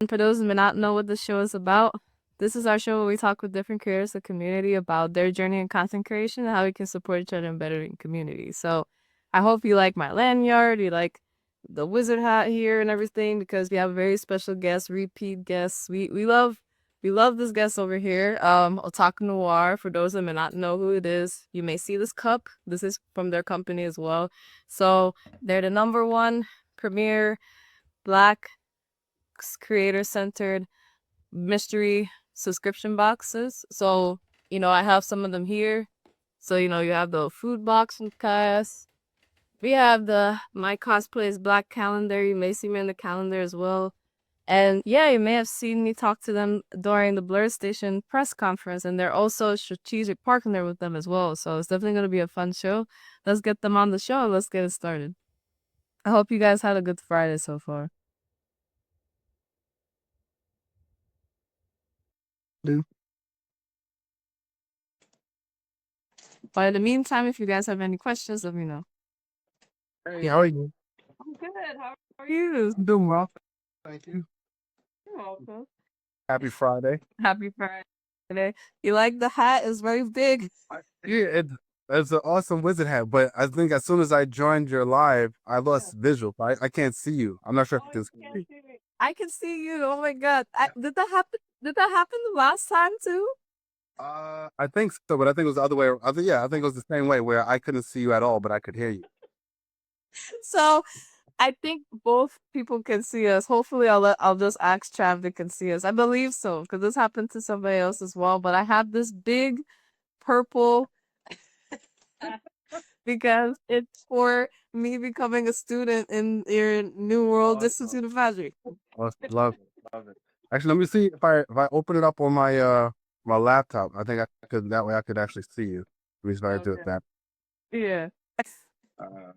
for those who may not know what the show is about, this is our show where we talk with different creators of the community about their journey in content creation and how we can support each other in bettering community. So I hope you like my lanyard, you like the wizard hat here and everything because we have a very special guest, repeat guests. We love this guest over here, OtakuNoir. For those that may not know who it is, you may see this cup. This is from their company as well. So they're the number one premier Black creator-centered mystery subscription boxes. So, I have some of them here. So, you have the food box from Kaias. We have the My Cosplays Black calendar. You may see me in the calendar as well. And yeah, you may have seen me talk to them during the Blur Station press conference, and they're also a strategic partner with them as well. So it's definitely going to be a fun show. Let's get them on the show. Let's get it started. I hope you guys had a good Friday so far. Do. But in the meantime, if you guys have any questions, let me know. Hey, how are you? I'm good. How are you? I'm doing well. Thank you. You're welcome. Happy Friday. Happy Friday. You like the hat? It's very big. Yeah, it's an awesome wizard hat, but I think as soon as I joined your live, I lost visual. I can't see you. I'm not sure if Oh, this. you can't see me. I can see you. Oh my god. Did that happen? Did that happen the last time too? I think so, but I think it was the other way. I think it was the same way where I couldn't see you at all, but I could hear you. So I think both people can see us. Hopefully, I'll just ask Trav if they can see us. I believe so because this happened to somebody else as well. But I have this big purple because it's for me becoming a student in your New World Institute of Magic. Awesome. Love it. Actually, let me see if I open it up on my laptop. I think I could that way I could actually see you. Let me see if I can do it Okay. that. Yeah. Uh,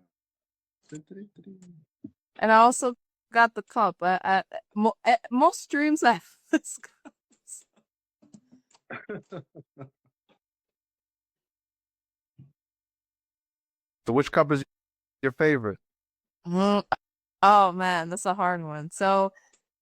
And I also got the cup. At most streams I have this cup. So which cup is your favorite? Mm, Oh man, that's a hard one. So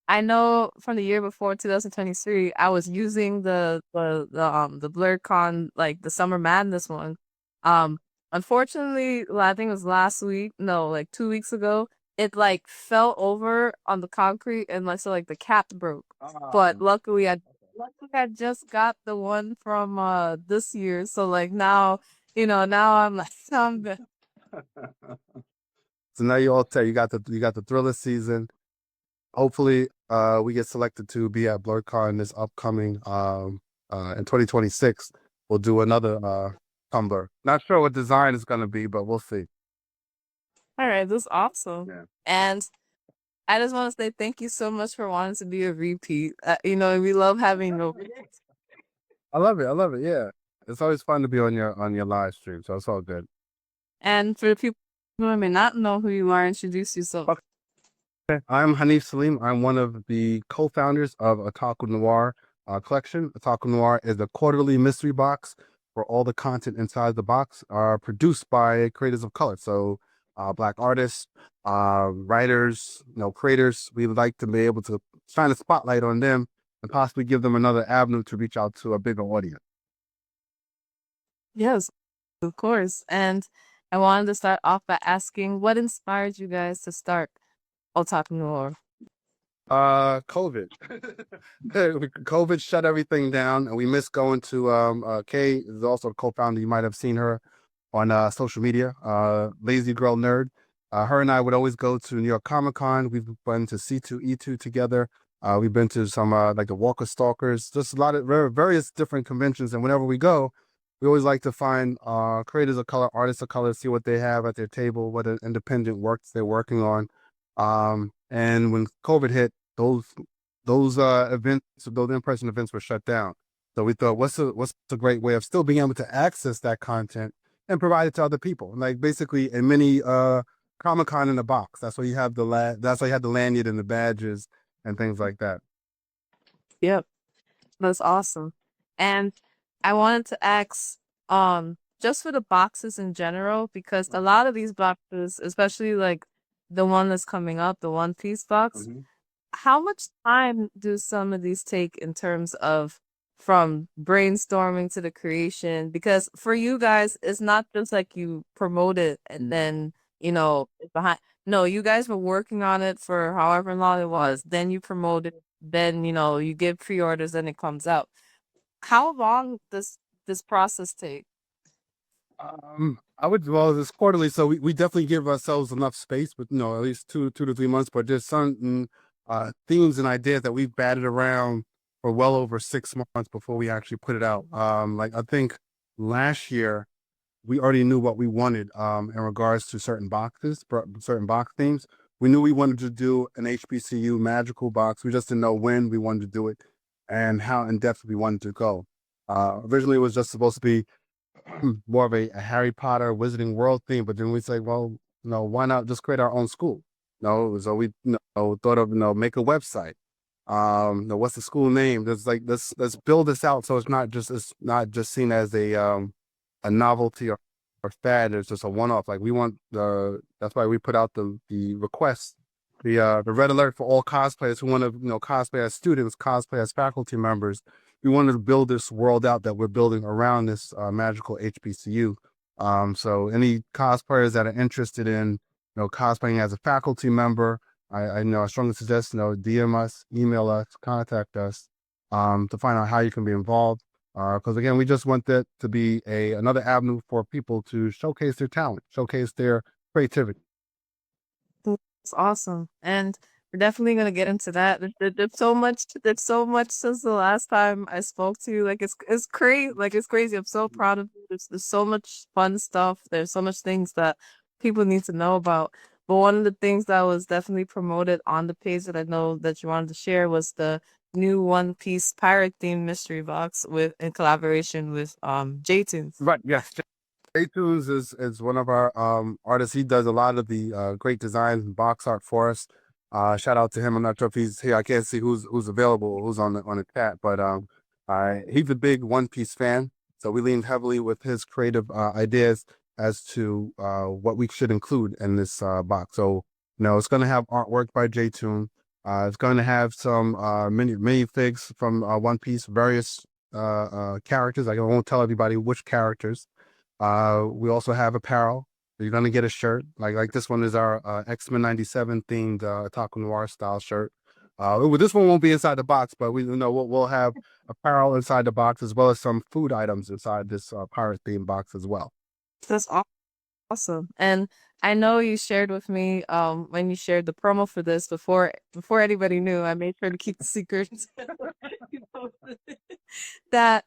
I know from the year before 2023, I was using the BlurCon like the Summer Madness one. Um, Unfortunately, I think it was last week. No, like 2 weeks ago. It like fell over on the concrete and like so like the cap broke. But luckily I just got the one from this year. So like now I'm like I'm good. So now you all tell you got the thriller season. Hopefully, we get selected to be at BlurCon this upcoming in 2026. We'll do another Tumblr. Not sure what design is gonna be, but we'll see. All right, this is awesome. Yeah. And I just want to say thank you so much for wanting to be a repeat. We love having no. I love it. I love it. Yeah. It's always fun to be on your live stream, so it's all good. And for the people who may not know who you are, introduce yourself. Okay. I'm Hanif Salim. I'm one of the co-founders of OtakuNoir collection. OtakuNoir is a quarterly mystery box where all the content inside the box are produced by creators of color. So Black artists, writers, creators. We would like to be able to shine a spotlight on them and possibly give them another avenue to reach out to a bigger audience. Yes, of course. And I wanted to start off by asking what inspired you guys to start Otaku Noir? COVID. COVID shut everything down, and we miss going to Kay is also a co-founder. You might have seen her on social media. Lazy Girl Nerd. Her and I would always go to New York Comic Con. We've been to C2E2 together. We've been to some like the Walker Stalkers, just a lot of various different conventions. And whenever we go, we always like to find creators of color, artists of color, see what they have at their table, what independent works they're working on. And when COVID hit, those events, those in-person events were shut down. So we thought, what's a great way of still being able to access that content and provide it to other people? Like basically a mini Comic-Con in a box. That's why you have that's why you have the lanyard and the badges and things like that. Yep, that's awesome. And I wanted to ask, just for the boxes in general, because a lot of these boxes, especially like the one that's coming up, the One Piece box, how much time do some of these take in terms of from brainstorming to the creation? Because for you guys, it's not just like you promote it and then, it's behind. No, you guys were working on it for however long it was. Then you promote it. Then, you give pre-orders and it comes out. How long does this process take? I would, well, it's quarterly, so we definitely give ourselves enough space, but at least 2 to 3 months. But there's certain themes and ideas that we've batted around for well over 6 months before we actually put it out. Like I think last year we already knew what we wanted in regards to certain boxes, certain box themes. We knew we wanted to do an HBCU magical box. We just didn't know when we wanted to do it and how in depth we wanted to go. Originally, it was just supposed to be more of a Harry Potter Wizarding World theme, but then we say, well, why not just create our own school? No, so we thought of make a website. What's the school name? There's like let's build this out so it's not just seen as a novelty or fad. It's just a one off. Like we want that's why we put out the request, the red alert for all cosplayers who want to cosplay as students, cosplay as faculty members. We wanted to build this world out that we're building around this magical HBCU. So any cosplayers that are interested in cosplaying as a faculty member, I strongly suggest DM us, email us, contact us to find out how you can be involved. Because again, we just want that to be another avenue for people to showcase their talent, showcase their creativity. It's awesome. And we're definitely gonna get into that. There's so much since the last time I spoke to you. Like it's crazy. Like it's crazy. I'm so proud of you. There's so much fun stuff. There's so much things that people need to know about. But one of the things that was definitely promoted on the page that I know that you wanted to share was the new One Piece pirate themed mystery box with in collaboration with Jaytoon. Right. Yes. Jaytoon is one of our artists. He does a lot of the great designs and box art for us. Shout out to him. I'm not sure if he's here. I can't see who's available, who's on the chat, but he's a big One Piece fan. So we leaned heavily with his creative ideas as to what we should include in this box. So it's going to have artwork by Jaytoon. It's going to have some mini figs from One Piece, various characters. I won't tell everybody which characters. We also have apparel. You're gonna get a shirt. Like this one is our X-Men 97 themed OtakuNoir style shirt. This one won't be inside the box, but we'll have apparel inside the box as well as some food items inside this pirate themed box as well. That's awesome. And I know you shared with me when you shared the promo for this before anybody knew. I made sure to keep the secret. You know, that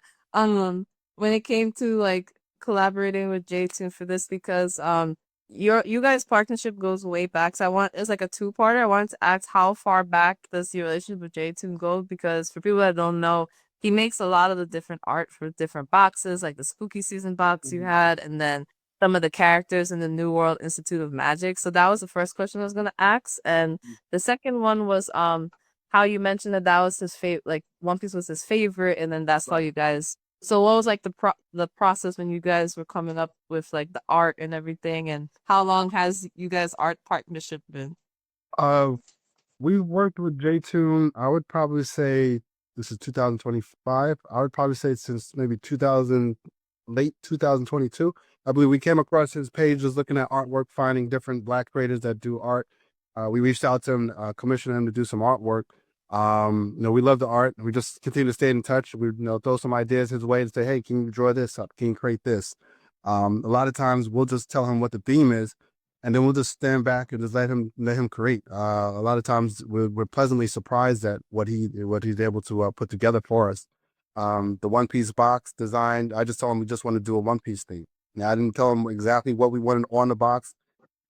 when it came to like collaborating with Jaytoon for this because you guys partnership goes way back. So it's like a two-parter. I wanted to ask how far back does your relationship with Jaytoon go? Because for people that don't know, he makes a lot of the different art for different boxes, like the spooky season box you had, and then some of the characters in the New World Institute of Magic. So that was the first question I was gonna ask. And the second one was how you mentioned that was his favorite, like One Piece was his favorite, and then that's how Right. you guys. So what was like the process when you guys were coming up with like the art and everything, and how long has you guys art partnership been? Uh, we worked with Jaytoon. I would probably say this is 2025. I would probably say since maybe 2000, late 2022. I believe we came across his page just looking at artwork, finding different Black creators that do art. We reached out to him, commissioned him to do some artwork. We love the art. We just continue to stay in touch. We throw some ideas his way and say, hey, can you draw this up? Can you create this? A lot of times we'll just tell him what the theme is, and then we'll just stand back and just let him create. A lot of times we're pleasantly surprised at what he's able to put together for us. The One Piece box design, I just told him we just want to do a One Piece theme. Now I didn't tell him exactly what we wanted on the box.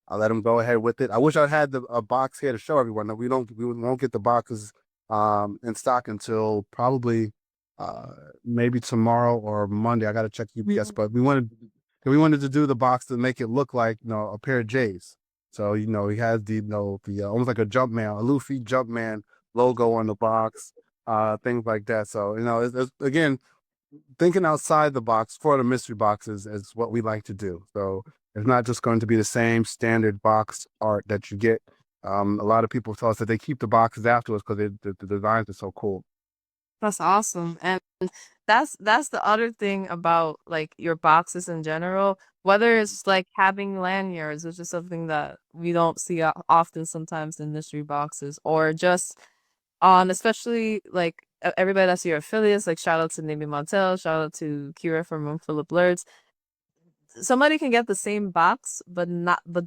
I let him go ahead with it. I wish I had a box here to show everyone. That we won't get the boxes in stock until probably uh maybe tomorrow or Monday. I got to check UPS, but we wanted to do the box to make it look like a pair of J's. So he has the almost like a Jumpman, a Luffy Jumpman logo on the box, things like that. So it's again thinking outside the box for the mystery boxes is what we like to do. So it's not just going to be the same standard box art that you get A lot of people tell us that they keep the boxes afterwards because the designs are so cool. That's awesome. And that's the other thing about like your boxes in general, whether it's like having lanyards, which is something that we don't see often sometimes in mystery boxes, or just especially like everybody that's your affiliates, like shout out to Navy Montel, shout out to Kira from Room Full of Blurs. Somebody can get the same box, but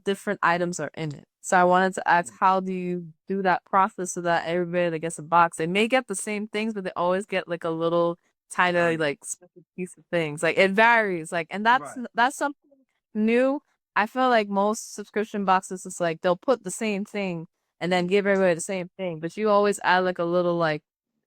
different items are in it. So I wanted to ask, how do you do that process so that everybody that gets a box, they may get the same things, but they always get like a little tiny like special piece of things. Like it varies. Like, and that's something new. I feel like most subscription boxes is like they'll put the same thing and then give everybody the same thing, but you always add like a little like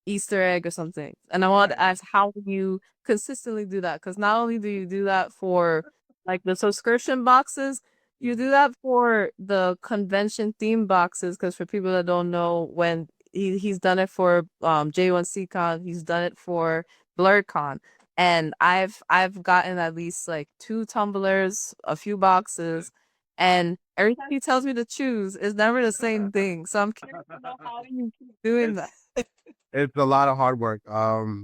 Easter egg or something. And I wanted to ask, how do you consistently do that? Because not only do you do that for like the subscription boxes, you do that for the convention theme boxes. Because for people that don't know, when he's done it for J1CCon, he's done it for BlurCon, and I've gotten at least like two tumblers, a few boxes, and every time he tells me to choose, it's never the same thing. So I'm curious to know, how do you keep doing that? It's a lot of hard work.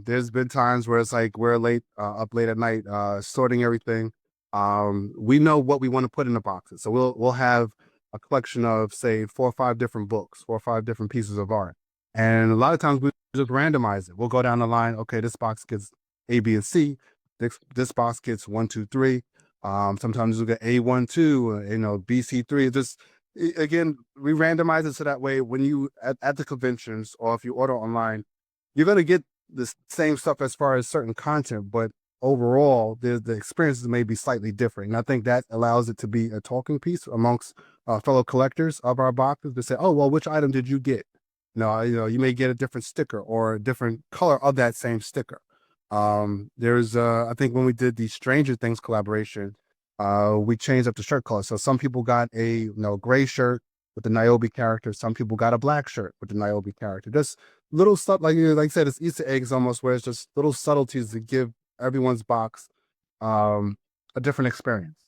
There's been times where it's like we're late, up late at night, sorting everything. We know what we want to put in the boxes, so we'll have a collection of say 4 or 5 different books, 4 or 5 different pieces of art, and a lot of times we just randomize it. We'll go down the line. Okay, this box gets A, B, and C. This box gets 1, 2, 3. Sometimes we get A, 1, 2. B, C, 3. Just again, we randomize it so that way when you at the conventions or if you order online, you're going to get the same stuff as far as certain content, but overall the experiences may be slightly different, and I think that allows it to be a talking piece amongst fellow collectors of our boxes to say, oh well, which item did you get? You may get a different sticker or a different color of that same sticker. There's I think when we did the Stranger Things collaboration, we changed up the shirt color. So some people got a gray shirt with the Niobe character. Some people got a black shirt with the Niobe character. Just little stuff like I said, it's Easter eggs almost, where it's just little subtleties to give everyone's box a different experience.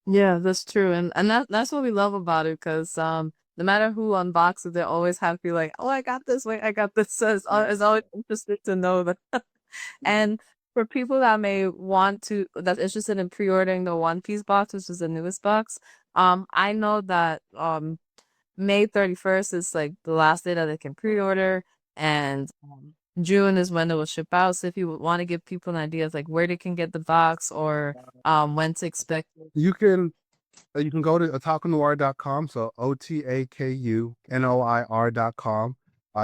Yeah, that's true. And that's what we love about it, because no matter who unboxes, they always happy like, oh, I got this, wait, I got this. So it's always interesting to know that. And for people that may want to, that's interested in pre-ordering the One Piece box, which is the newest box, I know that May 31st is like the last day that they can pre-order, and June is when it will ship out. So if you want to give people an idea of like where they can get the box, or when to expect it. You can go to OtakuNoir.com, so OtakuNoir.com.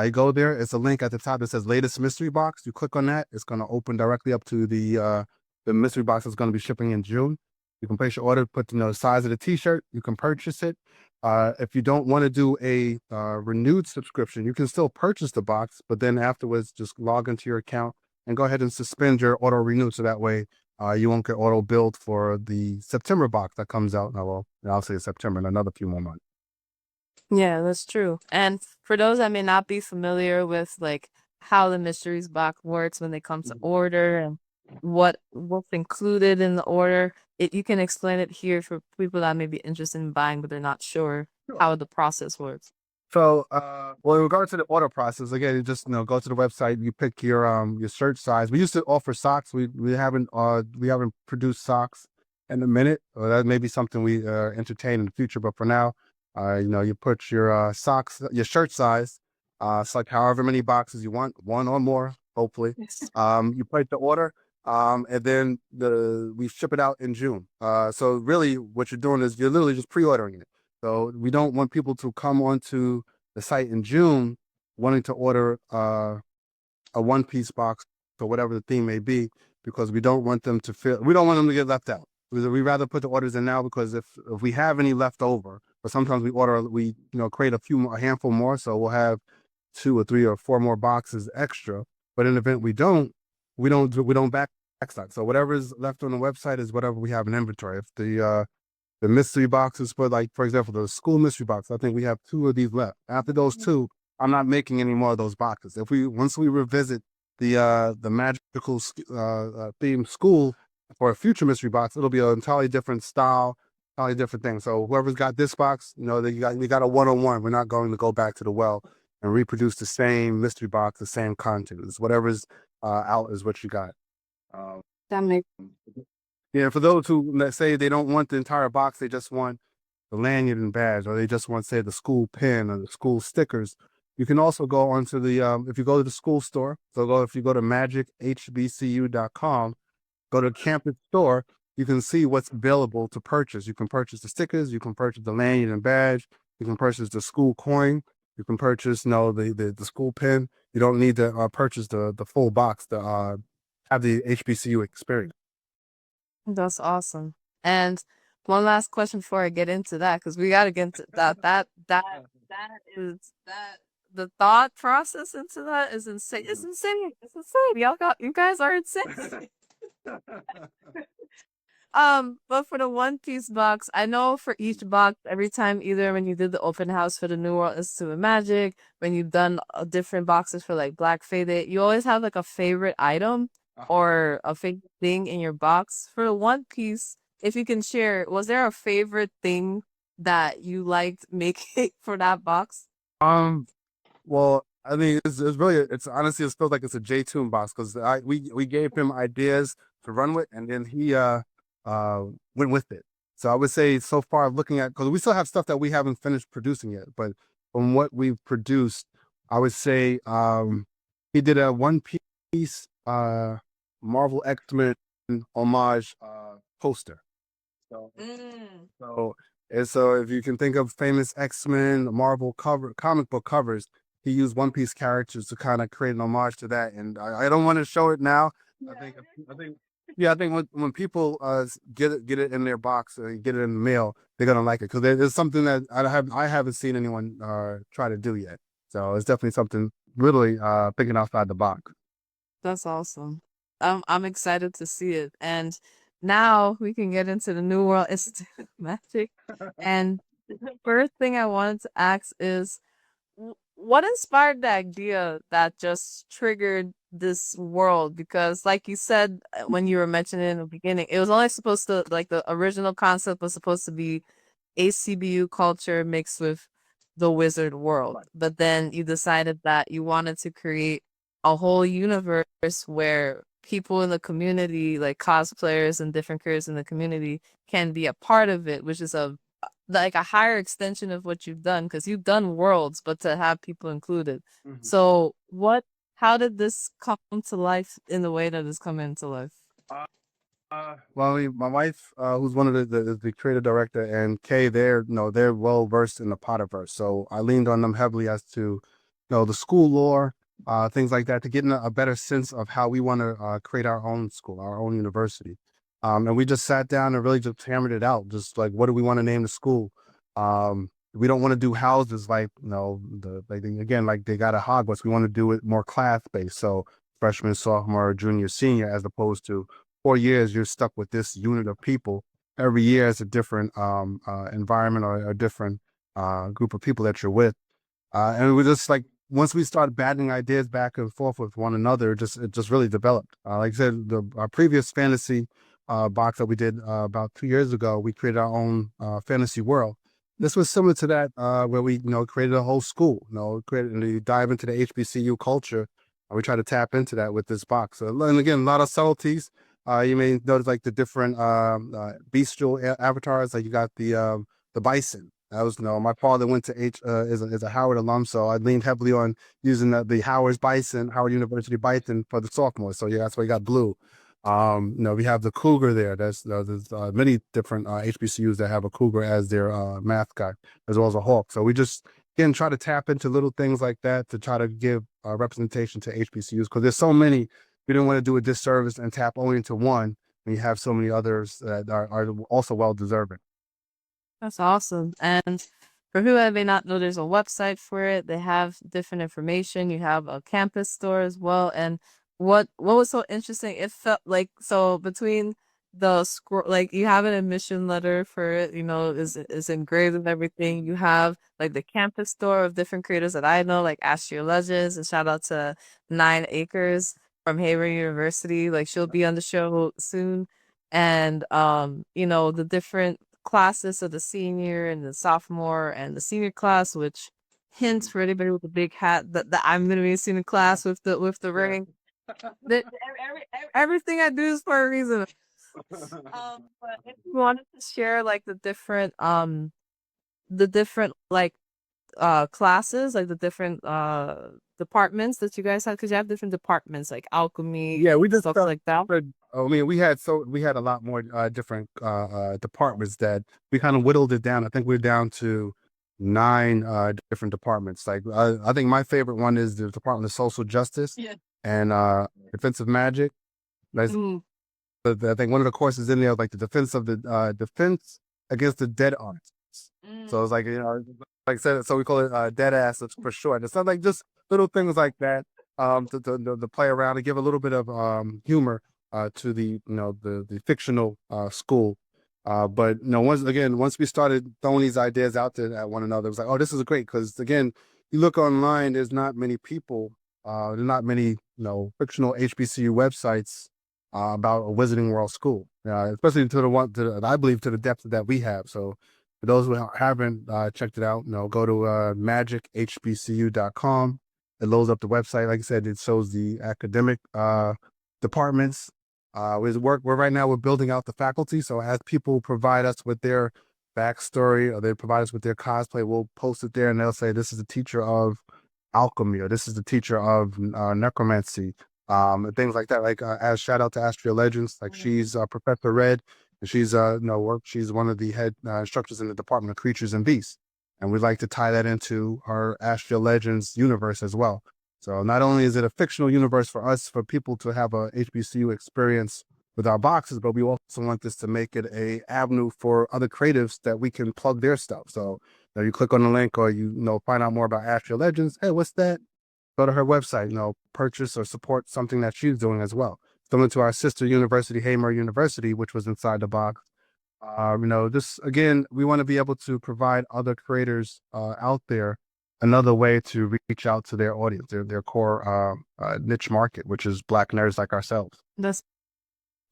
You go there, it's a link at the top that says latest mystery box. You click on that, it's going to open directly up to the mystery box that's going to be shipping in June. You can place your order, put the size of the t-shirt, you can purchase it. If you don't want to do a renewed subscription, you can still purchase the box, but then afterwards just log into your account and go ahead and suspend your auto renew, so that way you won't get auto billed for the September box that comes out. Now, well, I'll say September in another few more months. Yeah, that's true. And for those that may not be familiar with like how the mysteries box works when they come to order, and what's included in the order, you can explain it here for people that may be interested in buying but they're not sure how the process works. So, well, in regards to the order process, again, you just go to the website, you pick your shirt size. We used to offer socks. We haven't produced socks in a minute. That may be something we entertain in the future. But for now, you put your socks, your shirt size. It's like however many boxes you want, one or more, hopefully. Yes. You place the order, and then we ship it out in June. So really, what you're doing is you're literally just pre-ordering it. So we don't want people to come onto the site in June wanting to order a One Piece box or whatever the theme may be, because we don't want them to get left out. We rather put the orders in now, because if we have any left over, but sometimes we create a handful more, so we'll have 2 or 3 or 4 more boxes extra. But in the event we don't back stock. So whatever is left on the website is whatever we have in inventory. If the mystery boxes, for example, the school mystery box, I think we have 2 of these left. After those 2, I'm not making any more of those boxes. Once we revisit the magical themed school for a future mystery box, it'll be an entirely different style, probably different things. So whoever's got this box, you got a one-on-one. We're not going to go back to the well and reproduce the same mystery box, the same content. It's whatever's out is what you got. Um, That makes yeah, for those who, let's say, they don't want the entire box, they just want the lanyard and badge, or they just want, say, the school pin or the school stickers. You can also go onto the if you go to the school store. So if you go to magichbcu.com, go to campus store, you can see what's available to purchase. You can purchase the stickers, you can purchase the lanyard and badge, you can purchase the school coin, you can purchase the school pin. You don't need to purchase the full box to have the HBCU experience. That's awesome. And one last question before I get into that, because we gotta get into that. That the thought process into that is insane. It's insane. It's insane. You guys are insane. But for the One Piece box, I know for each box, every time either when you did the open house for the New World Institute of Magic, when you've done different boxes for like Black Faded, you always have like a favorite item or a favorite thing in your box. For the One Piece, if you can share, was there a favorite thing that you liked making for that box? Um, Well, I mean, it's really, it's honestly, it feels like it's a Jaytoon box because we gave him ideas to run with, and then he uh went with it. So I would say so far, looking at, because we still have stuff that we haven't finished producing yet, but from what we've produced, I would say he did a One Piece Marvel X-Men homage poster. So so so if you can think of famous X-Men, Marvel comic book covers, he used One Piece characters to kind of create an homage to that. And I don't want to show it now. I think yeah, I think when people get it in their box, get it in the mail, they're gonna like it because it's something that I haven't seen anyone try to do yet. So it's definitely something really thinking outside the box. That's awesome. I'm excited to see it. And now we can get into the New World Institute of Magic. And the first thing I wanted to ask is what inspired the idea that just triggered this world? Because like you said when you were mentioning in the beginning, it was only supposed to like the original concept was supposed to be ACBU culture mixed with the wizard world. But then you decided that you wanted to create a whole universe where people in the community, like cosplayers and different creators in the community, can be a part of it, which is a like a higher extension of what you've done because you've done worlds, but to have people included. Mhm. So how did this come to life in the way that it's come into life? Well, my wife, who's one of the creative director, and Kay, they're well versed in the Potterverse. So I leaned on them heavily as to, the school lore, things like that, to get a better sense of how we want to create our own school, our own university. And we just sat down and really just hammered it out. Just like, what do we want to name the school? We don't want to do houses like, again, like they got a Hogwarts. We want to do it more class based. So freshman, sophomore, junior, senior, as opposed to 4 years, you're stuck with this unit of people. Every year is a different environment or a different group of people that you're with. And we just like once we started batting ideas back and forth with one another, it just really developed. Like I said, our previous fantasy box that we did about 2 years ago, we created our own fantasy world. This was similar to that, where we created a whole school. Created and we dive into the HBCU culture. And we try to tap into that with this box. So, and again, a lot of subtleties. You may notice like the different bestial avatars. Like you got the bison. That was my father went to is a Howard alum, so I leaned heavily on using the Howard's bison, Howard University bison for the sophomore. So yeah, that's why you got blue. We have the cougar there. There's many different HBCUs that have a cougar as their mascot, as well as a hawk. So we just again try to tap into little things like that to try to give representation to HBCUs because there's so many. We didn't want to do a disservice and tap only into one when you have so many others that are also well deserving. That's awesome. And for who may not know, there's a website for it. They have different information. You have a campus store as well. And what was so interesting, it felt like so between the scroll like you have an admission letter for it, is engraved and everything. You have like the campus store of different creators that I know, like Astria Legends, and shout out to 9 Acres from Hayward University. Like she'll be on the show soon. And the different classes, so the senior and the sophomore and the senior class, which hints for anybody with a big hat that I'm gonna be a senior class with the ring. That everything I do is for a reason. But if you wanted to share like the different like classes, like the different departments that you guys have, because you have different departments like alchemy, Yeah, we just stuff like that. I mean, we had a lot more different departments that we kind of whittled it down. I think we're down to 9 different departments. Like I think my favorite one is the Department of Social Justice Yeah. and Defensive Magic. That's Mm, I think one of the courses in there was like the defense of the defense against the dead arts. So it's mm, like like I said, so we call it dead ass for short. It's not like just little things like that to play around and give a little bit of humor to the the fictional school. But once we started throwing these ideas out there at one another, it was like, oh, this is great because again, you look online, there's not many people, there's not many fictional HBCU websites about a Wizarding World school, especially to the one I believe to the depth that we have. So for those who haven't checked it out, go to magichbcu.com. It loads up the website. Like I said, it shows the academic departments. We're right now we're building out the faculty. So as people provide us with their backstory or they provide us with their cosplay, we'll post it there and they'll say this is the teacher of alchemy or this is the teacher of necromancy, and things like that. Like as shout out to Astria Legends, like she's Professor Red, and she's she's one of the head instructors in the Department of Creatures and Beasts, and we'd like to tie that into our Astria Legends universe as well. So not only is it a fictional universe for us, for people to have a HBCU experience with our boxes, but we also want this to make it a avenue for other creatives that we can plug their stuff. So you click on the link or find out more about Astria Legends. Hey, what's that? Go to her website, purchase or support something that she's doing as well. Similar to our sister university, Hamer University, which was inside the box. Just again, we want to be able to provide other creators out there another way to reach out to their audience, their core niche market, which is Black nerds like ourselves. that's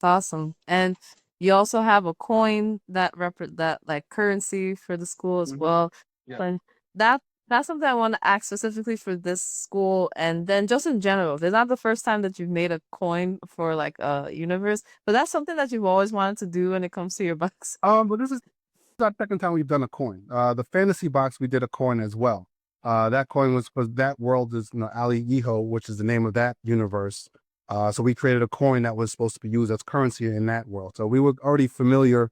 awesome. And you also have a coin that like currency for the school as well. Yeah. And that that's something I want to ask specifically for this school and then just in general. It's not the first time that you've made a coin for like a universe, but that's something that you've always wanted to do when it comes to your bucks. But this is our second time we've done a coin. The fantasy box we did a coin as well. That coin was that world is Ali Iho, which is the name of that universe. So we created a coin that was supposed to be used as currency in that world. So we were already familiar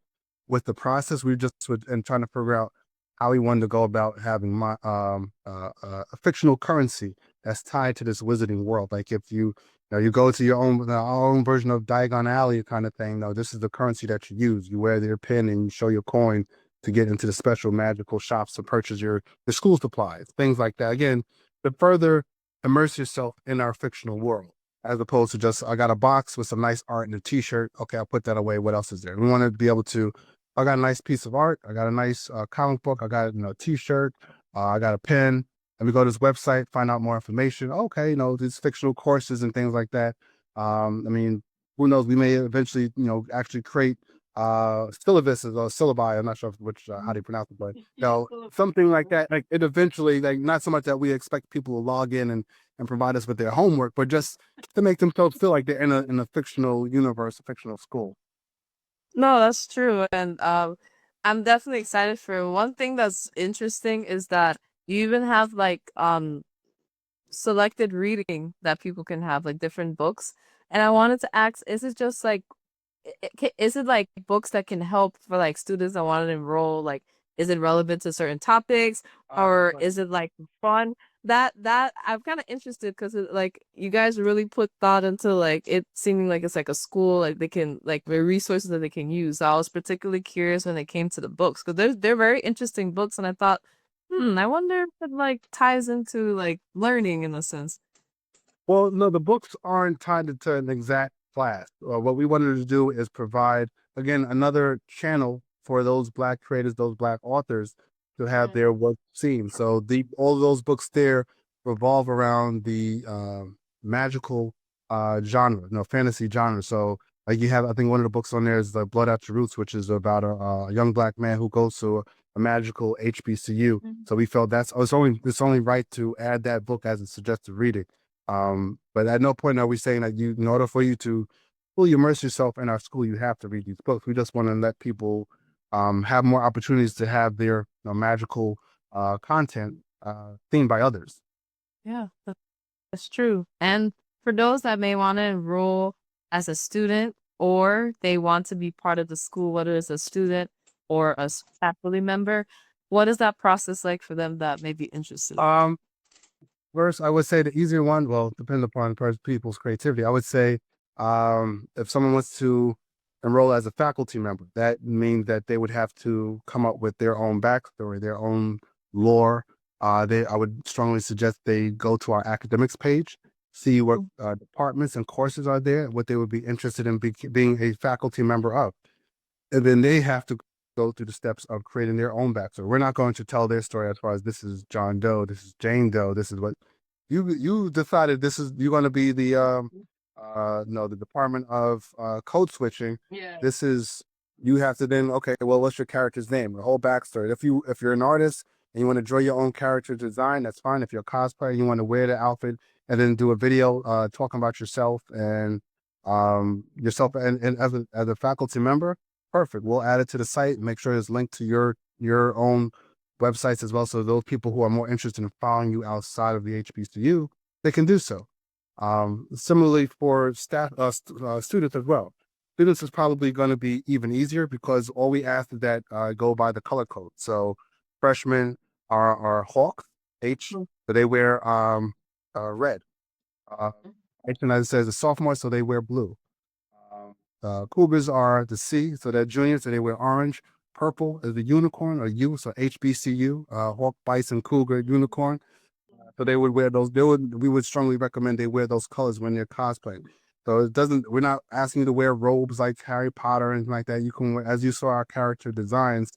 with the process. We just and trying to figure out how we wanted to go about having a fictional currency that's tied to this wizarding world. Like if you go to your own our own version of Diagon Alley kind of thing. No, this is the currency that you use. You wear your pin and you show your coin to get into the special magical shops to purchase your school supplies, things like that. Again, to further immerse yourself in our fictional world, as opposed to just I got a box with some nice art and a T-shirt. Okay, I'll put that away. What else is there? We want to be able to. I got a nice piece of art. I got a nice comic book. I got a T-shirt. I got a pen. And we go to this website, find out more information. Okay, these fictional courses and things like that. I mean, who knows? We may eventually, actually create syllabuses or syllabi. I'm not sure which how do you pronounce it, but something like that. Like it eventually, like not so much that we expect people to log in and provide us with their homework, but just to make themselves feel like they're in a fictional universe, a fictional school. No, that's true. And I'm definitely excited for it. One thing that's interesting is that you even have like selected reading that people can have, like different books. And I wanted to ask, is it just like is it like books that can help for like students that want to enroll? Like, is it relevant to certain topics, or is it like fun? That I'm kind of interested because like you guys really put thought into like it seeming like it's like a school, like they can like the resources that they can use. So I was particularly curious when it came to the books because they're very interesting books, and I thought, I wonder if it like ties into like learning in a sense. Well, no, the books aren't tied to an exact class. What we wanted to do is provide, again, another channel for those Black creators, those Black authors to have their work seen. So all of those books there revolve around the magical genre, fantasy genre. So Like you have, I think one of the books on there is the Blood Out Your Roots, which is about a young black man who goes to a magical HBCU. So we felt it's only right to add that book as a suggested reading. But at no point are we saying that in order for you to fully immerse yourself in our school, you have to read these books. We just want to let people have more opportunities to have their magical content seen by others. Yeah, that's true. And for those that may want to enroll as a student or they want to be part of the school, whether it's a student or a faculty member, what is that process like for them that may be interested? First, I would say the easier one, well, depending upon people's creativity, I would say if someone wants to enroll as a faculty member, that means that they would have to come up with their own backstory, their own lore. I would strongly suggest they go to our academics page, see what departments and courses are there, what they would be interested in being a faculty member of. And then they have to go through the steps of creating their own backstory. We're not going to tell their story as far as this is John Doe, this is Jane Doe, this is what you decided this is you're going to be the no, the Department of Code Switching. Yeah. This is you have to then okay, well, what's your character's name, the whole backstory. If you're an artist and you want to draw your own character design, that's fine. If you're a cosplayer, and you want to wear the outfit and then do a video talking about yourself and as a faculty member, perfect. We'll add it to the site, make sure it's linked to your own websites as well. So those people who are more interested in following you outside of the HBCU, they can do so. Similarly for students as well. Students is probably going to be even easier because all we ask is that go by the color code. So freshmen are Hawks, H, so they wear red. H, and as it says, a sophomore, so they wear blue. Cougars are the C, so they're juniors, so they wear orange. Purple is the unicorn or U, so HBCU, Hawk, Bison, Cougar, Unicorn. So they would wear those. We would strongly recommend they wear those colors when they're cosplaying. So it doesn't. We're not asking you to wear robes like Harry Potter or anything like that. You can wear, as you saw our character designs,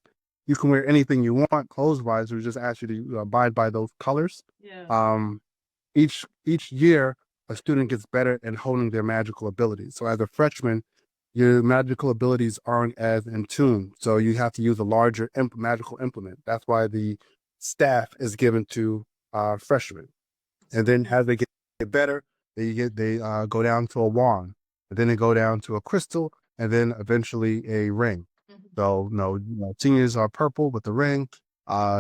you can wear anything you want clothes wise. We just ask you to abide by those colors. Yeah. Each year, a student gets better at honing their magical abilities. So as a freshman, your magical abilities aren't as in tune. So you have to use a larger magical implement. That's why the staff is given to freshmen. And then as they get better, they go down to a wand, and then they go down to a crystal, and then eventually a ring. So seniors are purple with the ring,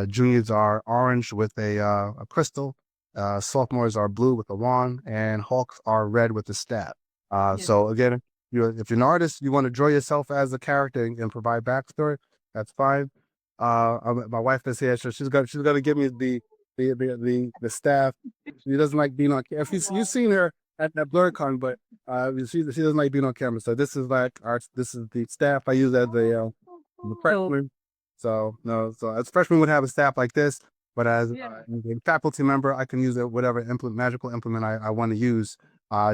juniors are orange with a crystal, sophomores are blue with a wand, and hawks are red with the staff. So again, if you're an artist, you want to draw yourself as a character and provide backstory, that's fine. My wife is here, so she's gonna give me the staff. She doesn't like being on camera. If you've seen her at that BlurCon, but she doesn't like being on camera. So this is this is the staff I use as the freshman. So so as freshman would have a staff like this, but as a faculty member, I can use whatever magical implement I want to use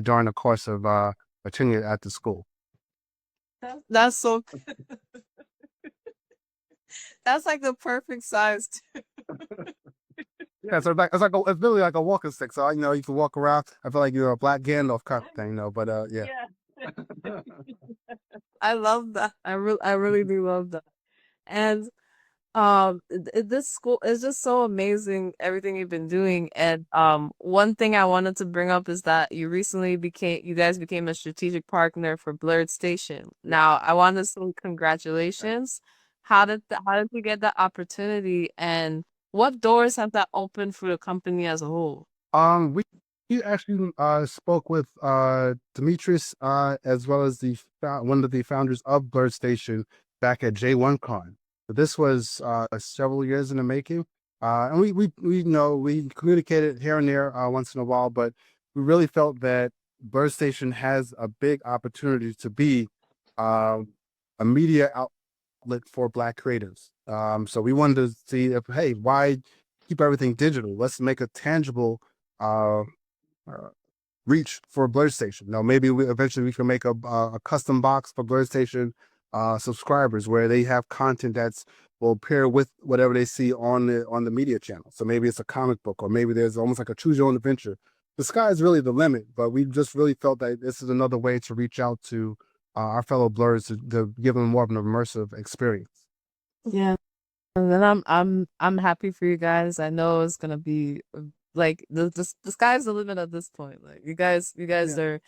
during the course of a tenure at the school. That's so that's like the perfect size. Yeah, so it's literally like a walking stick. So you can walk around. I feel like you're a black Gandalf kind of thing, But yeah. I love that. I really do love that. And this school is just so amazing, everything you've been doing. And one thing I wanted to bring up is that you guys became a strategic partner for Blurred Station. Now I want to say congratulations. How did you get that opportunity, and what doors have that opened for the company as a whole? We actually spoke with Demetrius as well as one of the founders of Blurred Station back at J1Con. So this was several years in the making. And we communicated here and there once in a while, but we really felt that Blurred Station has a big opportunity to be a media outlet for Black creators. So we wanted to see if, hey, why keep everything digital? Let's make a tangible reach for Blurred Station. Now, maybe eventually we can make a custom box for Blurred Station subscribers where they have content that's will pair with whatever they see on the media channel. So maybe it's a comic book, or maybe there's almost like a choose your own adventure. The sky is really the limit, but we just really felt that this is another way to reach out to our fellow blurs to give them more of an immersive experience. Yeah. And then I'm happy for you guys. I know it's gonna be like the sky's the limit at this point. Like you guys Yeah. are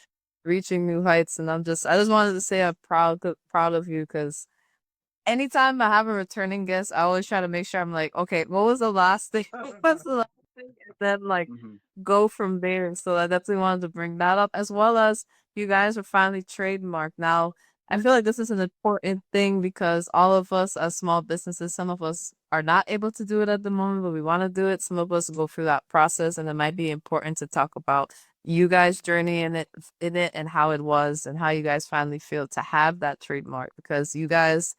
reaching new heights, and I just wanted to say I'm proud of you because anytime I have a returning guest, I always try to make sure I'm like, okay, what was the last thing? What's the last thing? And then like Mhm. go from there. So I definitely wanted to bring that up as well as you guys are finally trademarked. Now, I feel like this is an important thing because all of us as small businesses, some of us are not able to do it at the moment, but we want to do it. Some of us go through that process, and it might be important to talk about you guys' journey in it and how it was and how you guys finally feel to have that trademark because you guys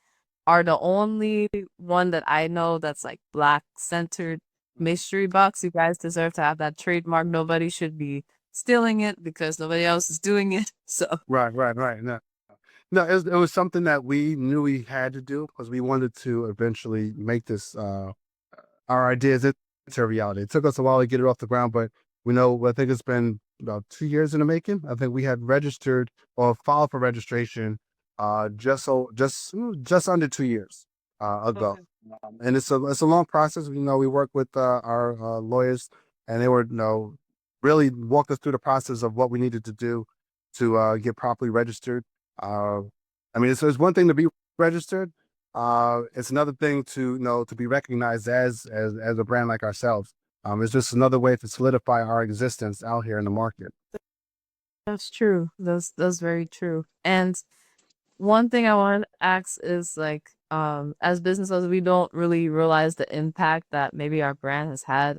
are the only one that I know that's like black centered mystery box. You guys deserve to have that trademark. Nobody should be stealing it because nobody else is doing it. So Right, right, right. No, no, it was something that we knew we had to do because we wanted to eventually make this our ideas into reality. It took us a while to get it off the ground, but we know I think it's been about 2 years in the making. I think we had registered or filed for registration just under 2 years ago. okay. And it's a long process. We work with our lawyers, and they were really walked us through the process of what we needed to do to get properly registered. Uh, I mean, it's one thing to be registered. It's another thing to to be recognized as a brand like ourselves. It's just another way to solidify our existence out here in the market. That's true. That's very true. And one thing I want to ask is like, as business owners, we don't really realize the impact that maybe our brand has had.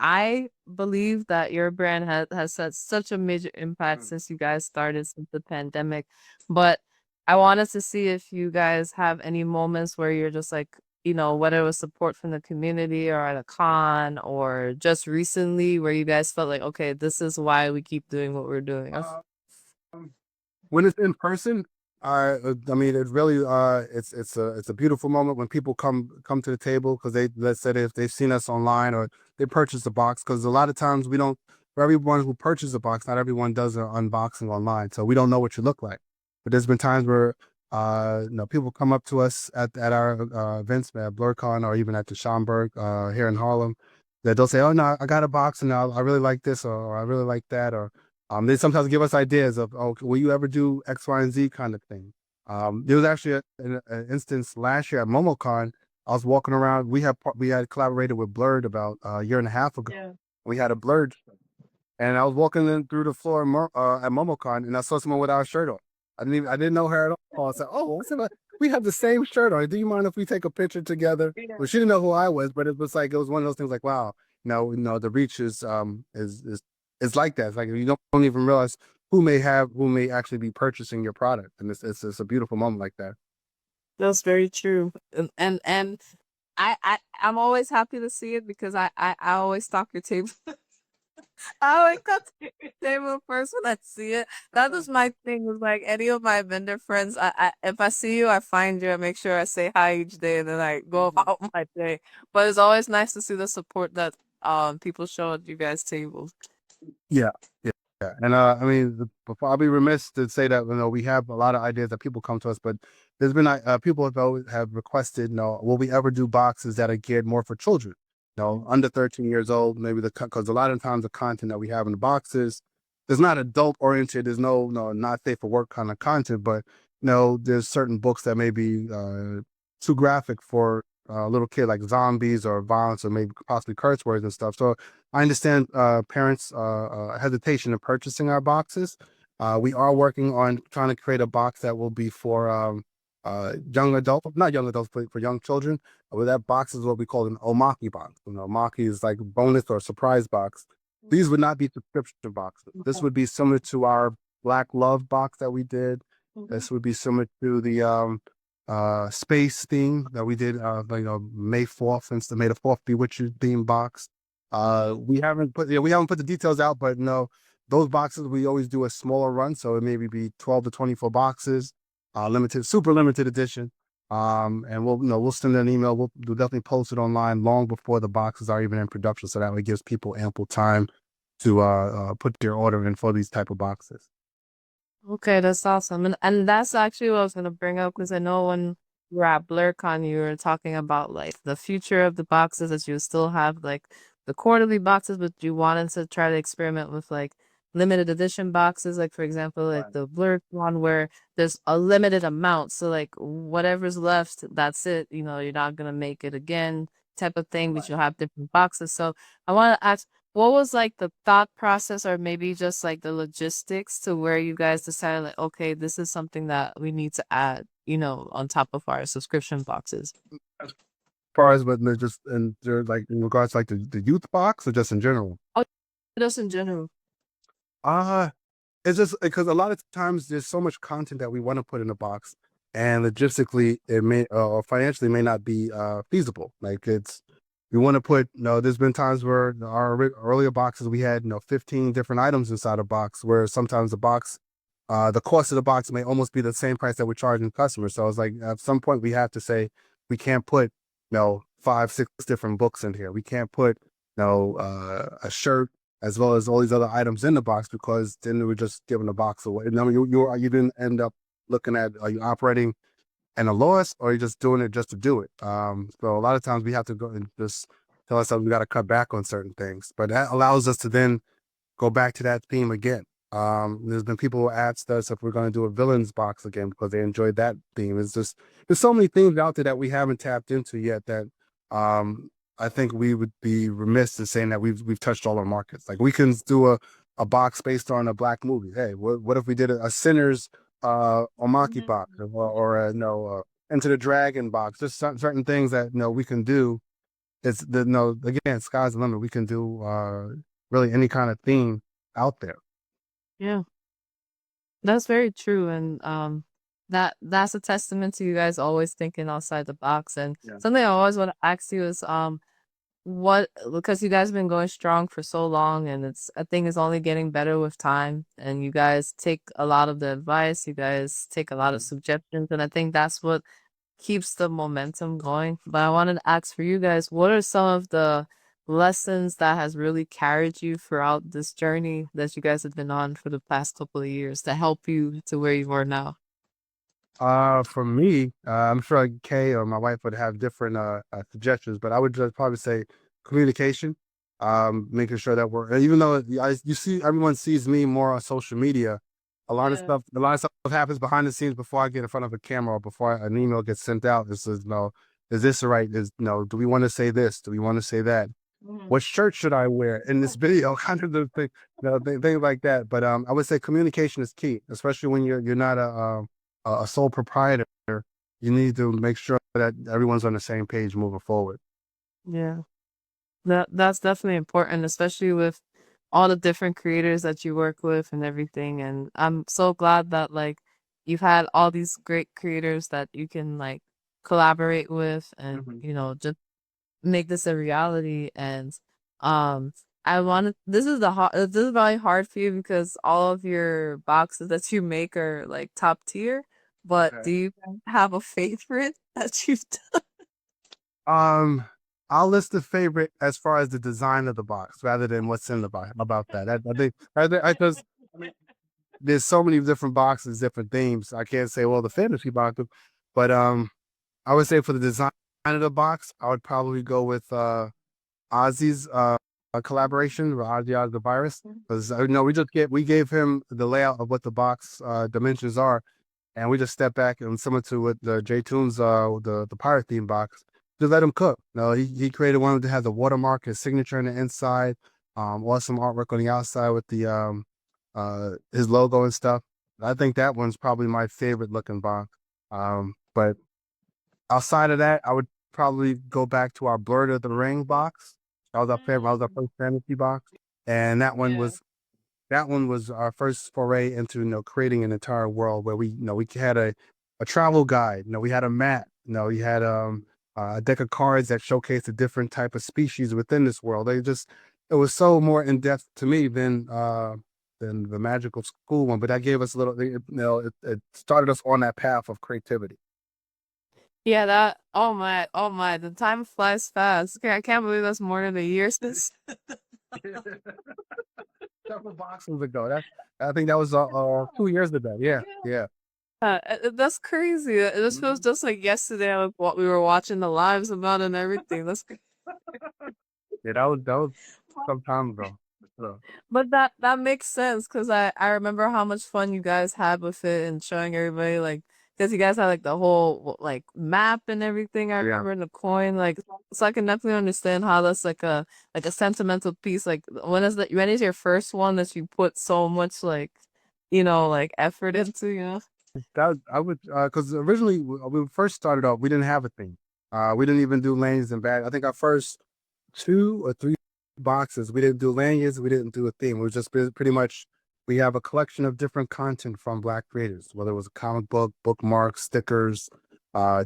I believe that your brand has had such a major impact since you guys started since the pandemic. But I wanted to see if you guys have any moments where you're just like, whether it was support from the community or at a con or just recently where you guys felt like, okay, this is why we keep doing what we're doing. When it's in person, I mean, it really it's a beautiful moment when people come to the table because let's say if they've seen us online or they purchase a box because a lot of times we don't for everyone who purchases a box, not everyone does an unboxing online, so we don't know what you look like. But there's been times where people come up to us at our events at BlurCon or even at the Schomburg here in Harlem that they'll say, "Oh no, I got a box and I really like this or I really like that," or they sometimes give us ideas of, oh, will you ever do X, Y, and Z kind of thing. There was actually an instance last year at MomoCon. I was walking around. We had collaborated with Blurred about a year and a half ago. Yeah. We had a Blurred, and I was walking in through the floor at MomoCon, and I saw someone without a shirt on. I didn't know her at all. I said, "Oh, we have the same shirt on. Do you mind if we take a picture together?" Well, she didn't know who I was, but it was like it was one of those things like, wow, the reach is like that. It's like you don't even realize who may actually be purchasing your product, and it's a beautiful moment like that. That's very true. And I'm always happy to see it because I always stock your table. I always come to your table first when I see it. That is my thing with like any of my vendor friends. I if I see you, I find you, I make sure I say hi each day and then I go about my day. But it's always nice to see the support that people show at you guys' tables. Yeah, yeah, yeah. And I mean, before I'll be remiss to say that we have a lot of ideas that people come to us, but there's been people have requested, will we ever do boxes that are geared more for children, under 13 years old, maybe because a lot of times the content that we have in the boxes is not adult oriented. There's no not safe for work kind of content, but there's certain books that may be too graphic for a little kid, like zombies or violence or maybe possibly curse words and stuff. So I understand parents' hesitation in purchasing our boxes. We are working on trying to create a box that will be for young adult, not young adults, but for young children. Well, that box is what we call an omaki box. Omaki is like bonus or surprise box. These would not be subscription boxes. This would be similar to our Black Love box that we did. This would be similar to the space theme that we did May 4th, since the May the 4th be with you theme box. We haven't put the details out, but no, those boxes we always do a smaller run, so it maybe be 12 to 24 boxes, super limited edition. And we'll send an email. We'll definitely post it online long before the boxes are even in production, so that way it gives people ample time to put their order in for these type of boxes. Okay, that's awesome. And that's actually what I was gonna bring up because I know when we were at BlurCon, you were talking about like the future of the boxes that you still have like the quarterly boxes, but you wanted to try to experiment with like limited edition boxes, like for example, like Right. the Blur one where there's a limited amount. So like whatever's left, that's it. You know, you're not gonna make it again type of thing, but Right. you'll have different boxes. So I want to ask what was like the thought process or maybe just like the logistics to where you guys decided like, okay, this is something that we need to add, you know, on top of our subscription boxes? As far as but they're just and they're like in regards to like the youth box or just in general. Oh, just in general. Uh it's just because a lot of times there's so much content that we want to put in a box, and logistically it may or financially may not be feasible. Like it's we want to put there's been times where our earlier boxes we had 15 different items inside a box where sometimes the box the cost of the box may almost be the same price that we're charging customers. So it's like at some point we have to say we can't put five, six different books in here. We can't put a shirt as well as all these other items in the box because then we're just giving the box away. And I mean, you didn't end up looking at are you operating in a loss or are you just doing it just to do it? So a lot of times we have to go and just tell ourselves we got to cut back on certain things, but that allows us to then go back to that theme again. There's been people who asked us if we're going to do a villains box again because they enjoyed that theme. It's just there's so many themes out there that we haven't tapped into yet that I think we would be remiss in saying that we've touched all our markets. Like we can do a box based on a black movie. Hey, what if we did a Sinners Omaki box or a no Into the Dragon box? Just certain things that we can do. It's the no again, sky's the limit. We can do really any kind of theme out there. Yeah, that's very true. And that's a testament to you guys always thinking outside the box. And Yeah. something I always want to ask you is what because you guys have been going strong for so long and it's I think it's only getting better with time and you guys take a lot of the advice, you guys take a lot of suggestions and I think that's what keeps the momentum going. But I wanted to ask for you guys, what are some of the lessons that has really carried you throughout this journey that you guys have been on for the past couple of years to help you to where you are now? For me, I'm sure Kay or my wife would have different suggestions, but I would just probably say communication. Making sure that we're even though you see everyone sees me more on social media, Yeah. a lot of stuff happens behind the scenes before I get in front of a camera or before an email gets sent out. This is no, is this the right? Is no, do we want to say this? Do we want to say that? Mhm. What shirt should I wear in this video? Kind of the thing, things like that. But I would say communication is key, especially when you're not a sole proprietor. You need to make sure that everyone's on the same page moving forward. Yeah. That's definitely important, especially with all the different creators that you work with and everything. And I'm so glad that like you've had all these great creators that you can like collaborate with and Mhm. you know just make this a reality. And um I wanted this is this is probably hard for you because all of your boxes that you make are like top tier. But Okay. do you have a favorite that you've done? Um, I'll list the favorite as far as the design of the box rather than what's in the box. How about that? I just I mean, there's so many different boxes, different themes. I can't say well the fantasy box, but I would say for the design of the box, I would probably go with Ozzy's a collaboration with Ozzy Oz the Virus because we gave him the layout of what the box dimensions are, and we just stepped back and similar to what the Jaytoon's the pirate theme box, just let him cook. No, he created one that has a watermark, his signature on the inside, awesome artwork on the outside with the his logo and stuff. I think that one's probably my favorite looking box. But outside of that, I would probably go back to our Blurred of the Ring box. That was our favorite. That was our Mm, first fantasy box, and yeah. that one was our first foray into creating an entire world where we had a travel guide. We had a map. We had a deck of cards that showcased a different type of species within this world. It was so more in depth to me than the magical school one, but that gave us a little. It started us on that path of creativity. Yeah, that oh my, the time flies fast. Okay, I can't believe that's more than a year since. several boxes ago. I think that was 2 years ago. Yeah, yeah. That's crazy. This feels Mhm. just like yesterday, like what we were watching the lives about and everything. Yeah, that was some time ago. So, But that makes sense because I remember how much fun you guys had with it and showing everybody like because you guys had like the whole like map and everything. I yeah. remember in the coin like so I can definitely understand how that's like a sentimental piece. Like when is your first one that you put so much like like effort into, you know? That I would because originally when we first started off, we didn't have a theme. We didn't even do lanes and bag. I think our first 2 or 3 boxes, we didn't do lanyards, we didn't do a theme. It was just pretty much we have a collection of different content from Black creators, whether it was a comic book, bookmarks, stickers,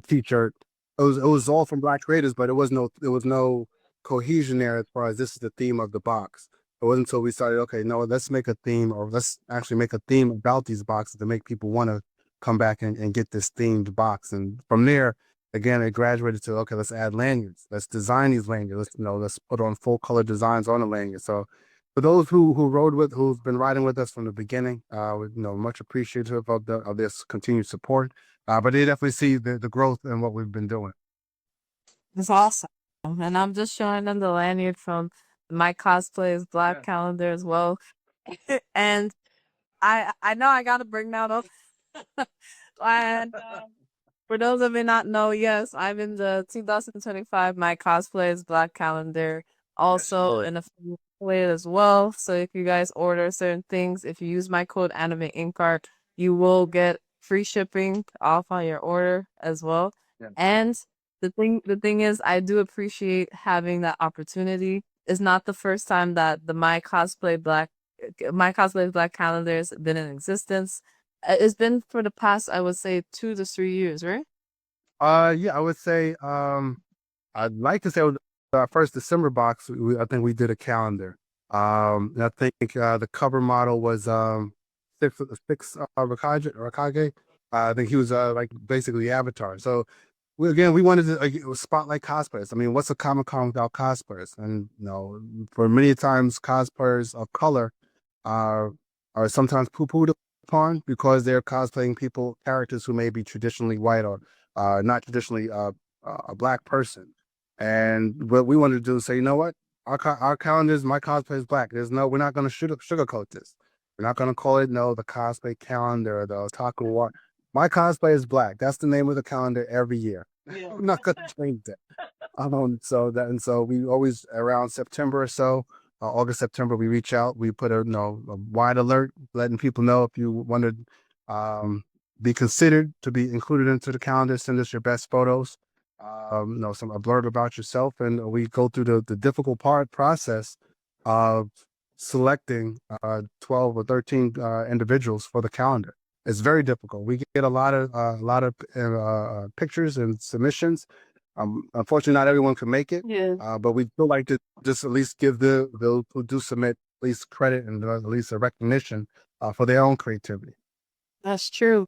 t-shirt. It was all from Black creators, but there was no cohesion there as far as this is the theme of the box. It wasn't until we started, okay, no, let's make a theme or let's actually make a theme about these boxes to make people want to come back and get this themed box. And from there, again, it graduated to, okay, let's add lanyards. Let's design these lanyards. Let's put on full color designs on the lanyard. So for those who've been riding with us from the beginning, much appreciative of this continued support. But they definitely see the growth in what we've been doing. It's awesome. And I'm just showing them the lanyard from my cosplay's Black Yeah. calendar as well. And I know I gotta bring that up. And for those that may not know, yes, I'm in the 2025 My Cosplays Black Calendar, Yes, you also did. in affiliate as well. So if you guys order certain things, if you use my code AnimeInkArt, you will get free shipping off on your order as well. Yeah. And the thing is, I do appreciate having that opportunity. It's not the first time that the My Cosplay Black Calendar has been in existence. It's been for the past, I would say, 2 to 3 years, right? Yeah, I would say I'd like to say it was our first December box. I think we did a calendar. And I think the cover model was six Rakage. I think he was like basically Avatar. So we wanted to it was spotlight cosplayers. I mean, what's a Comic Con without cosplayers? And for many times cosplayers of color are are sometimes poo-pooed upon because they're cosplaying characters who may be traditionally white or not traditionally a black person. And what we wanted to do is say, you know what, our calendars, my cosplay is black. We're not going to sugarcoat this. We're not going to call it the cosplay calendar or the OtakuNoir. My cosplay is black. That's the name of the calendar every year. Yeah. I'm not going to change that. So we always around September or so, August, September, we reach out. We put a wide alert, letting people know if you want to be considered to be included into the calendar. Send us your best photos. Some a blurb about yourself, and we go through the difficult process of selecting 12 or 13 individuals for the calendar. It's very difficult. We get a lot of pictures and submissions. Unfortunately, not everyone can make it, Yeah. but we still like to just at least give those who do submit at least credit and at least a recognition for their own creativity. That's true.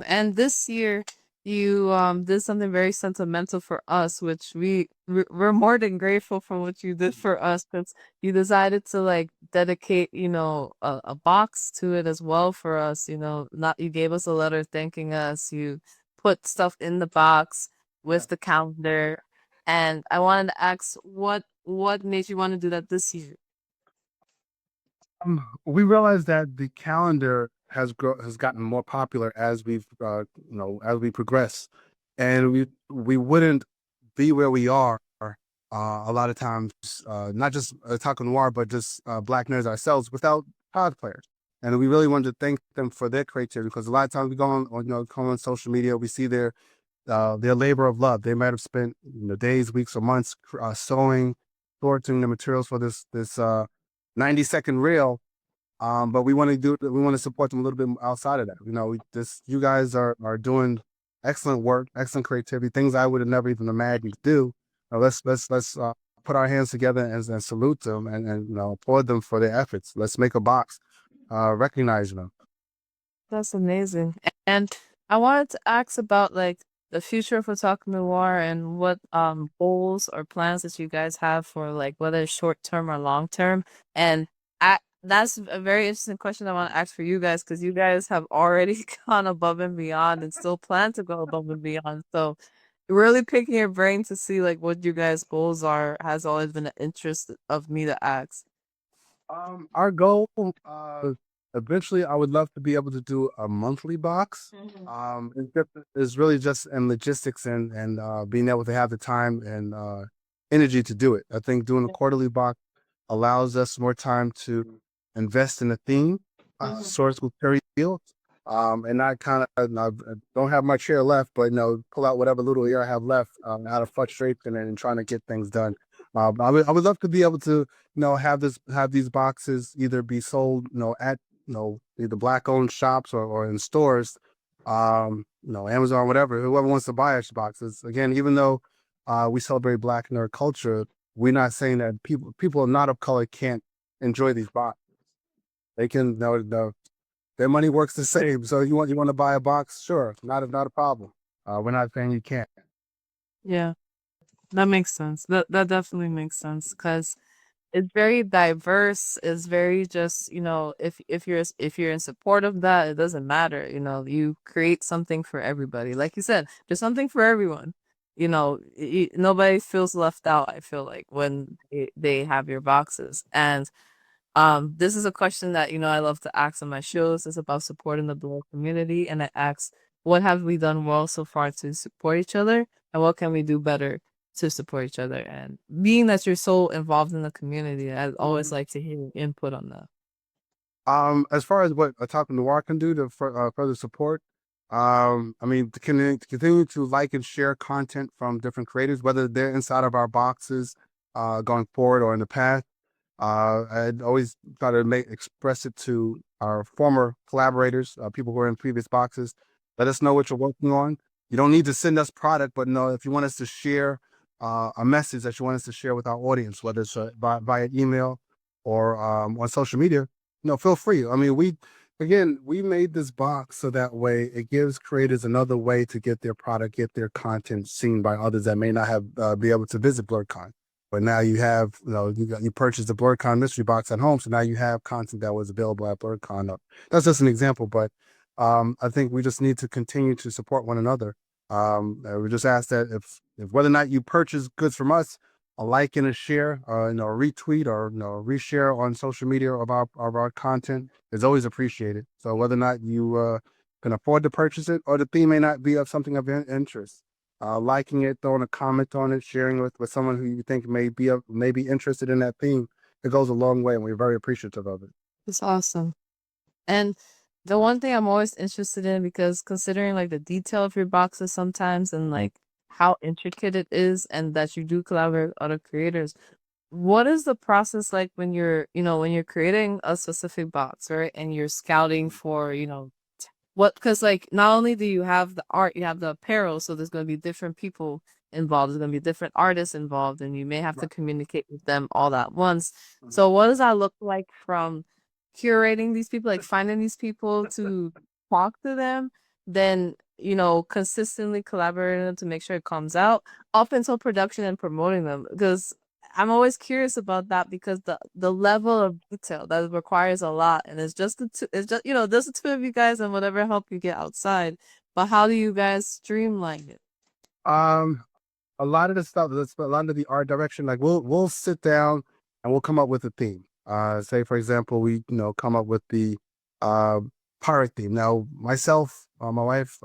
And this year you did something very sentimental for us, which we're more than grateful for what you did for us because you decided to like dedicate, a box to it as well for us, not you gave us a letter thanking us, you put stuff in the box Yeah. with the calendar. And I wanted to ask what made you want to do that this year? We realize that the calendar has gotten more popular as as we progress, and we wouldn't be where we are a lot of times, not just Otaku Noir, but just Black nerds ourselves without cosplayers. And we really wanted to thank them for their creativity because a lot of times we go on social media, we see their labor of love. They might have spent days, weeks, or months sewing, sorting the materials for this 90-second reel. But we want to support them a little bit outside of that. You guys are doing excellent work, excellent creativity, things I would have never even imagined to do. Let's put our hands together and salute them and applaud them for their efforts. Let's make a box, recognizing them. That's amazing. And I wanted to ask about like the future of OtakuNoir and what goals or plans that you guys have for like whether it's short term or long term. And That's a very interesting question I want to ask for you guys because you guys have already gone above and beyond and still plan to go above and beyond. So, really picking your brain to see like what you guys' goals are has always been an interest of me to ask. Our goal, eventually, I would love to be able to do a monthly box. Mhm. It's really just in logistics and being able to have the time and energy to do it. I think doing a Yeah. quarterly box allows us more time to invest in a theme, Mhm. source material, and not kind of I don't have much hair left, but pull out whatever little hair I have left out of frustration and trying to get things done. I would love to be able to have these boxes either be sold at either black owned shops or in stores, Amazon, whatever, whoever wants to buy our boxes. Again, even though we celebrate Black nerd culture, we're not saying that people not of color can't enjoy these boxes. They can. No, their money works the same. So you want to buy a box? Sure, not a problem. We're not saying you can't. Yeah, that makes sense. That definitely makes sense because it's very diverse. It's very just, if you're in support of that, it doesn't matter. You create something for everybody. Like you said, there's something for everyone. Nobody feels left out, I feel like, when they have your boxes. And this is a question that, I love to ask on my shows. It's about supporting the Black community. And I ask, what have we done well so far to support each other? And what can we do better to support each other? And being that you're so involved in the community, I'd always like to hear your input on that. As far as what OtakuNoir can do to further support, I mean, to continue to like and share content from different creators, whether they're inside of our boxes, going forward or in the past. I'd always try to express it to our former collaborators, people who are in previous boxes. Let us know what you're working on. You don't need to send us product, but no, if you want us to share a message that you want us to share with our audience, whether it's via email or on social media, feel free. I mean, we made this box so that way it gives creators another way to get their product, get their content seen by others that may not have be able to visit BlurCon. But now you have, you purchased the BlurCon mystery box at home, so now you have content that was available at BlurCon. That's just an example, but I think we just need to continue to support one another. We just ask that if whether or not you purchase goods from us, a like and a share, a retweet or reshare on social media of our content is always appreciated. So whether or not you can afford to purchase it, or the theme may not be of something of interest, liking it, throwing a comment on it, sharing it with someone who you think may be interested in that theme, it goes a long way, and we're very appreciative of it. It's awesome. And the one thing I'm always interested in, because considering like the detail of your boxes sometimes and like how intricate it is and that you do collaborate with other creators, what is the process like when you're creating a specific box, right? And you're scouting for, because like not only do you have the art, you have the apparel, so there's going to be different people involved. There's going to be different artists involved, and you may have to Right. communicate with them all at once. Mhm. So what does that look like from curating these people, like finding these people to talk to them, then consistently collaborating them to make sure it comes out, up until production and promoting them? Because I'm always curious about that because the level of detail that requires a lot, and it's just it's just just the two of you guys and whatever help you get outside. But how do you guys streamline it? Um, a lot of the stuff, that's a lot of the art direction. Like we'll sit down and we'll come up with a theme. Say for example, we come up with the uh pirate theme. Now myself, my wife,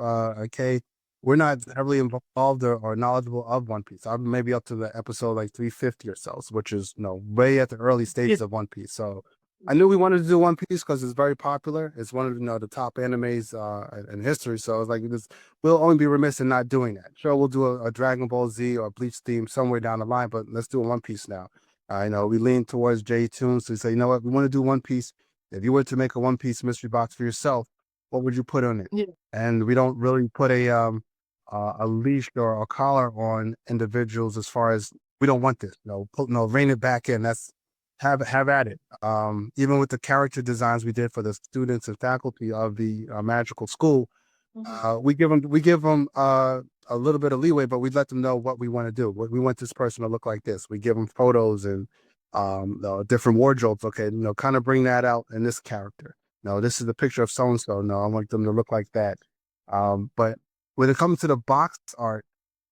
Kay, we're not heavily involved or knowledgeable of One Piece. I'm maybe up to the episode like 350 or so, which is way at the early Yeah. stages of One Piece. So I knew we wanted to do One Piece because it's very popular. It's one of the top animes in history. So it's like we'll only be remiss in not doing that. Sure, we'll do a Dragon Ball Z or Bleach theme somewhere down the line, but let's do a One Piece now. We lean towards Jaytoon, so we say, you know what, we want to do One Piece. If you were to make a One Piece mystery box for yourself, what would you put on it? Yeah. And we don't really put a leash or a collar on individuals as far as we don't want this. Rein it back in. That's have at it. Even with the character designs we did for the students and faculty of the magical school, Mhm. we give them a little bit of leeway, but we let them know what we want to do. We want this person to look like this. We give them photos and different wardrobes. Okay, kind of bring that out in this character. No, this is the picture of so and so. No, I want them to look like that. But when it comes to the box art,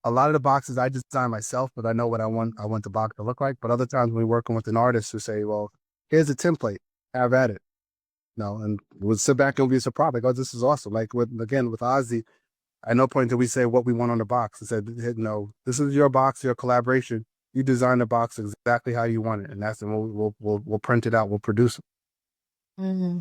a lot of the boxes I design myself, but I know what I want. I want the box to look like. But other times when we're working with an artist who say, "Well, here's a template. Have at it." No, and we'll sit back and we'll be surprised. Like, oh, this is awesome. Like with Ozzy, at no point did we say what we want on the box. We said, "No, this is your box, your collaboration. You design the box exactly how you want it, and that's and we'll print it out. We'll produce it." Hmm.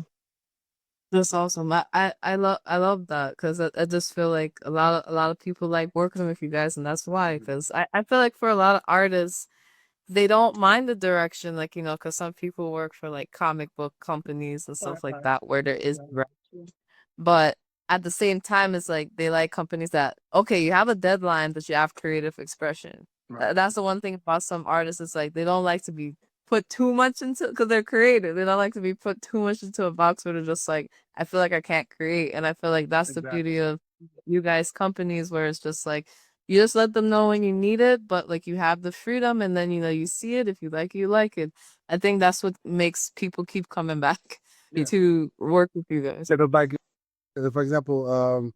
That's awesome. I love that because I just feel like a lot of people like working with you guys, and that's why. Because I feel like for a lot of artists, they don't mind the direction, like because some people work for like comic book companies and stuff like that, where there is but at the same time, it's like they like companies that, okay, you have a deadline, but you have creative expression. Right. That's the one thing about some artists. It's like they don't like to be put too much into because they're creative. They don't like to be put too much into a box where they're just like, I feel like I can't create. And I feel like that's the Exactly. beauty of you guys' companies, where it's just like you just let them know when you need it, but like you have the freedom, and then you see it. If you like it, you like it. I think that's what makes people keep coming back Yeah. to work with you guys. So, like, for example,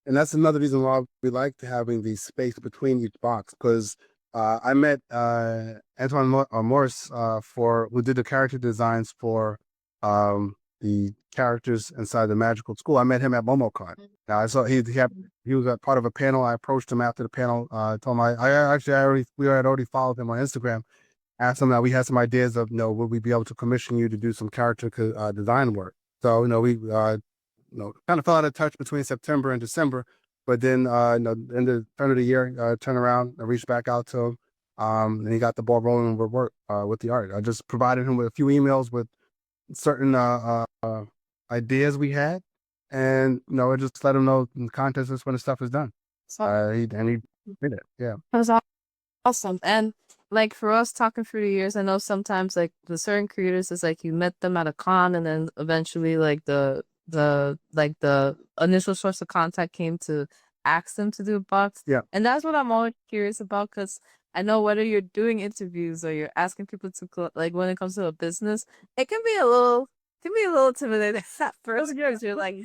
and that's another reason why we like having the space between each box because I met Antoine Morris for who did the character designs for the characters inside the magical school. I met him at MomoCon. Now I saw he was a part of a panel. I approached him after the panel. Told him we had already followed him on Instagram. Asked him that we had some ideas of would we be able to commission you to do some character design work. So we kind of fell out of touch between September and December. But then, in the turn of the year, turn around, I reached back out to him, and he got the ball rolling with work with the art. I just provided him with a few emails with certain ideas we had, and I just let him know in contest is when the stuff is done. So He did it. Yeah. that's awesome. And like for us talking through the years, I know sometimes like the certain creators is like you met them at a con, and then eventually like the initial source of contact came to ask them to do a box. Yeah. And that's what I'm always curious about, because I know whether you're doing interviews or you're asking people to like when it comes to a business, it can be a little intimidating at first because you're like,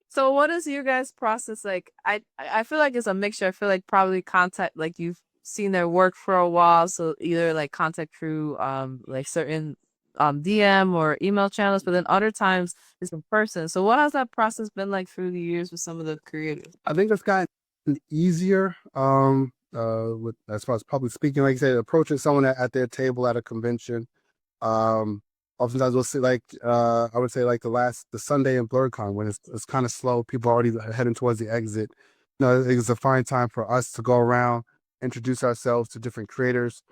so what is your guys' process like? I feel like it's a mixture. I feel like probably contact, like you've seen their work for a while, so either like contact through like certain DM or email channels, but then other times it's in person. So what has that process been like through the years with some of the creators? I think it's gotten easier with as far as public speaking, like you said, approaching someone at their table at a convention. Um, Oftentimes we'll see like I would say like the Sunday in BlurCon when it's kind of slow, people are already heading towards the exit. It's a fine time for us to go around, introduce ourselves to different creators,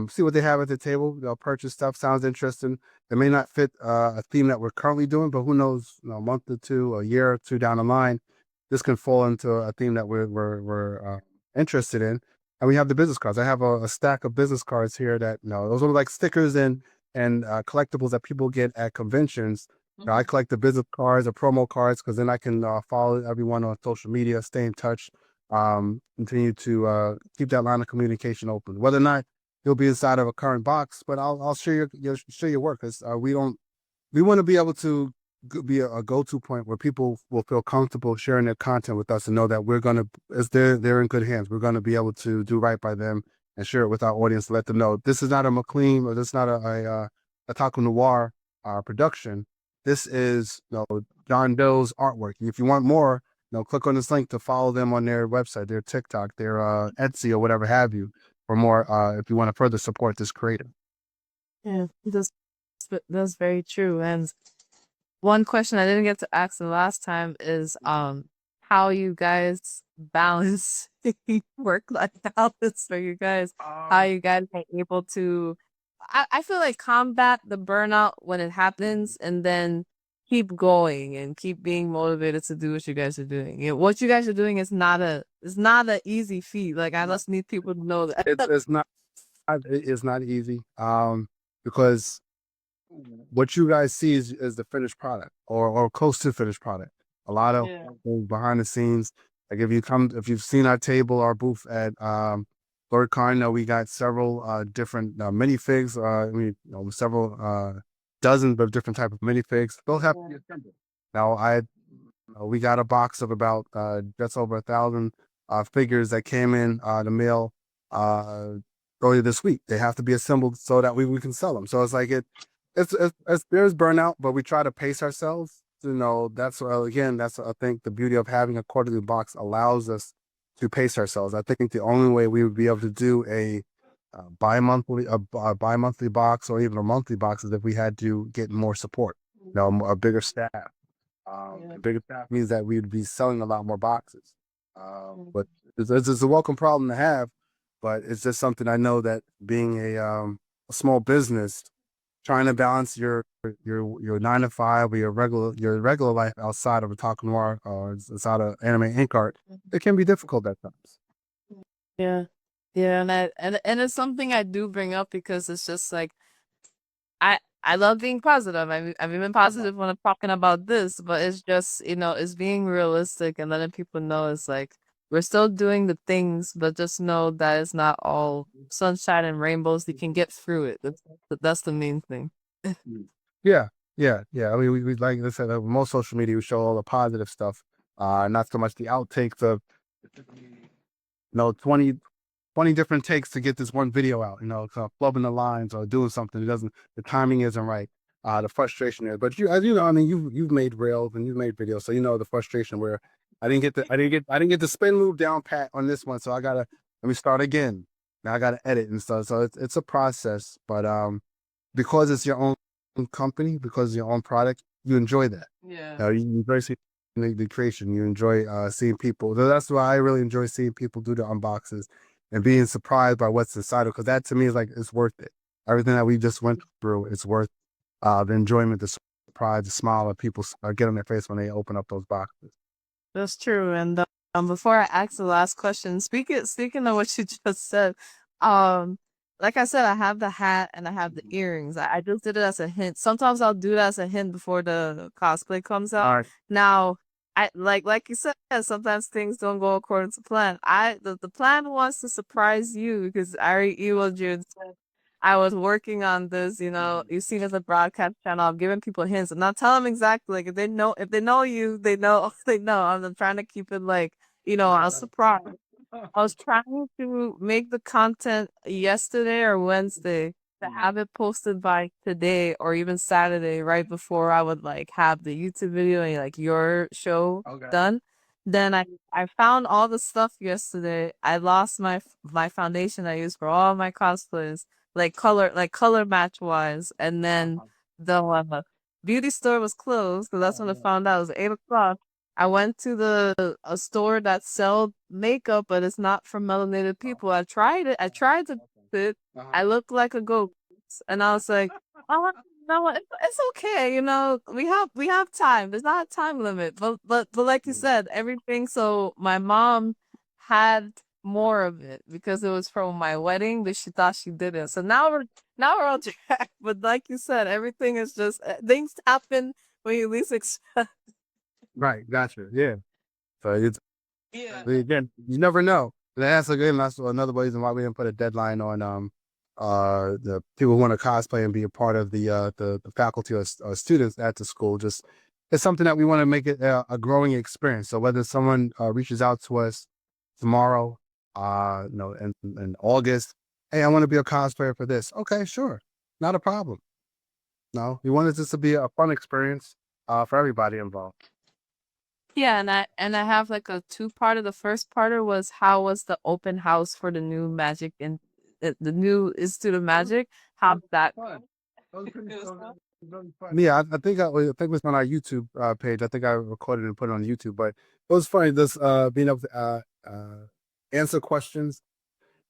see what they have at the table. Purchase stuff sounds interesting. It may not fit a theme that we're currently doing, but who knows? A month or two, a year or two down the line, this can fall into a theme that we're interested in. And we have the business cards. I have a stack of business cards here that those are like stickers and collectibles that people get at conventions. I collect the business cards or promo cards because then I can follow everyone on social media, stay in touch, continue to keep that line of communication open. Whether or not you'll be inside of a current box, but I'll share your work because we want to be able to be a go-to point where people will feel comfortable sharing their content with us and know that we're going to, as they're in good hands, we're going to be able to do right by them and share it with our audience, let them know this is not a McLean or this is not a OtakuNoir production. This is John Doe's artwork. And if you want more, click on this link to follow them on their website, their TikTok, their Etsy or whatever have you for more if you want to further support this creator. Yeah, that's very true. And one question I didn't get to ask the last time is how you guys balance work-life balance for you guys. How you guys are able to I feel like combat the burnout when it happens, and then keep going and keep being motivated to do what you guys are doing. What you guys are doing is not an easy feat. Like I just need people to know that. It's not easy because what you guys see is the finished product or close to finished product. A lot of behind the scenes. Like if you've seen our table, our booth at Lord Khan, we got several different minifigs. Several dozens of different type of minifigs. Those have to be assembled. Now, we got a box of about just over 1,000 figures that came in the mail earlier this week. They have to be assembled so that we can sell them. So it's like there's burnout, but we try to pace ourselves. That's again, that's I think the beauty of having a quarterly box allows us to pace ourselves. I think the only way we would be able to do a bi-monthly box or even a monthly box is if we had to get more support, a bigger staff. A bigger staff means that we'd be selling a lot more boxes. But it's a welcome problem to have, but it's just something I know that being a small business, trying to balance your 9 to 5 or your regular life outside of OtakuNoir or outside of AnimeInkArt, it can be difficult at times. Yeah. Yeah, and it's something I do bring up because it's just like I love being positive. I've even positive when I'm talking about this, but it's just, it's being realistic and letting people know it's like we're still doing the things, but just know that it's not all sunshine and rainbows. You can get through it. That's the main thing. Yeah, yeah. I mean, we like I said, most social media we show all the positive stuff, not so much the outtakes of 20 different takes to get this one video out, kind of flubbing the lines or doing something. The timing isn't right. The frustration there. But as you know, I mean, you've made reels and you've made videos, so you know the frustration where I didn't get the spin move down pat on this one, so let me start again. Now I gotta edit and stuff. So it's a process, but because it's your own company, because it's your own product, you enjoy that. Yeah. You enjoy seeing the creation. You enjoy seeing people. So that's why I really enjoy seeing people do the unboxes and being surprised by what's inside of. Because that to me is like it's worth it. Everything that we just went through, it's worth the enjoyment, the surprise, the smile that people get on their face when they open up those boxes. That's true. And before I ask the last question, speaking of what you just said, um, like I said, I have the hat and I have the earrings. I just did it as a hint. Sometimes I'll do that as a hint before the cosplay comes out. All right. Now, I like you said, sometimes things don't go according to plan. The plan was to surprise you because I already emailed you and said I was working on this, you've seen it as a broadcast channel. I'm giving people hints. I'm not telling them exactly. Like if they know you, they know they know. I'm trying to keep it like, I was surprised. I was trying to make the content yesterday or Wednesday to have it posted by today or even Saturday, right before I would like have the YouTube video and like your show done. Then I found all the stuff yesterday. I lost my foundation I used for all my cosplays, like color match wise, and then the beauty store was closed. So that's when I found out it was 8 o'clock. I went to a store that sells makeup, but it's not for melanated people. I tried it. I tried to fix it. I looked like a ghost, and I was like, "Oh, no, it's okay. We have time. There's not a time limit." But like you said, everything. So my mom had more of it because it was from my wedding, but she thought she didn't. So now we're on track. But like you said, everything is just things happen when you least expect. Right, gotcha. Yeah. So it's Yeah. again, you never know. That's another reason why we didn't put a deadline on the people who want to cosplay and be a part of the faculty or students at the school. Just it's something that we want to make it a growing experience. So whether someone reaches out to us tomorrow, in August, hey, I want to be a cosplayer for this. Okay, sure, not a problem. No, we wanted this to be a fun experience for everybody involved. Yeah, and I have like a two-parter. The first parter was how was the open house for the new magic and the new Institute of Magic? How did that go? It was fun. Yeah, I think it was on our YouTube page. I think I recorded and put it on YouTube. But it was funny just being able to answer questions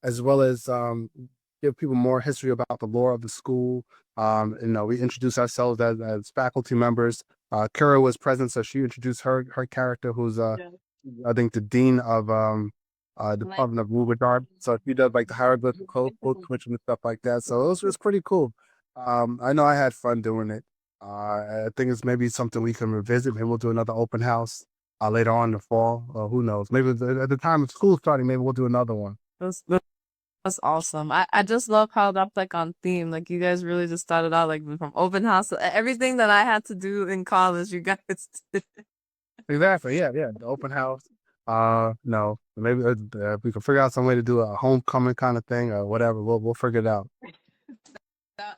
as well as give people more history about the lore of the school. We introduced ourselves as faculty members. Kara was present, so she introduced her character, who's Yeah. I think the dean of Department of Art. So she does like the hieroglyphic code switching and stuff like that. So it was pretty cool. I know I had fun doing it. I think it's maybe something we can revisit. Maybe we'll do another open house later on in the fall. Who knows? Maybe at the time of school starting, maybe we'll do another one. It was That's awesome. I just love how that's like on theme. Like you guys really just started out like from open house to everything that I had to do in college. You guys did. Exactly. Yeah, yeah. The open house. No, maybe we can figure out some way to do a homecoming kind of thing or whatever. We'll figure it out.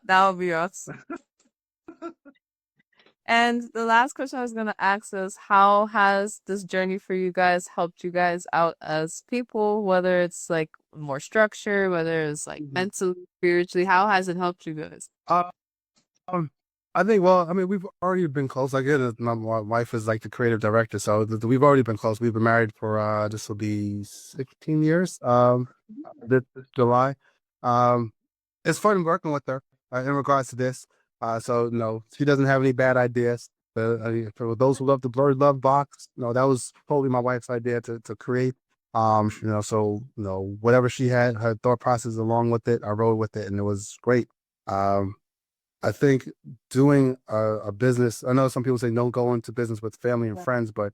That would be awesome. And the last question I was gonna ask is, how has this journey for you guys helped you guys out as people? Whether it's like more structure, whether it's like Mhm. mentally, spiritually, how has it helped you guys? Uh, Um, I think, well, I mean, we've already been close. Like, my wife is like the creative director, so we've already been close. We've been married for this will be 16 years. This July. Um, it's fun working with her in regards to this. So no, she doesn't have any bad ideas. For those who love the Blurred Love box, no, that was totally my wife's idea to create. So whatever she had, her thought process along with it, I rode with it, and it was great. Um, I think doing a business, I know some people say don't go into business with family and friends, but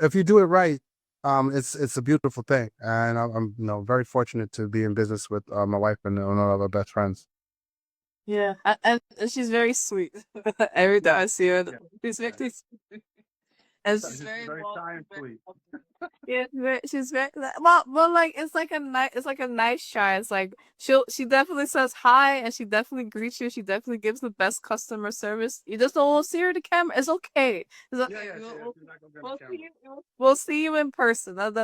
if you do it right, it's a beautiful thing. And I'm very fortunate to be in business with my wife and one of our best friends. Yeah, and she's very sweet. Every time Yeah, I see her, yeah, she's yeah. very sweet. And she's She's very very well. shy and sweet. Yeah, she's very well, like it's like a nice shy. It's like she definitely says hi and she definitely greets you. She definitely gives the best customer service. You just don't see her to camera. It's okay. It's Yeah, okay. yeah, she's not gonna be on the We'll see camera. you. We'll see you in person. That's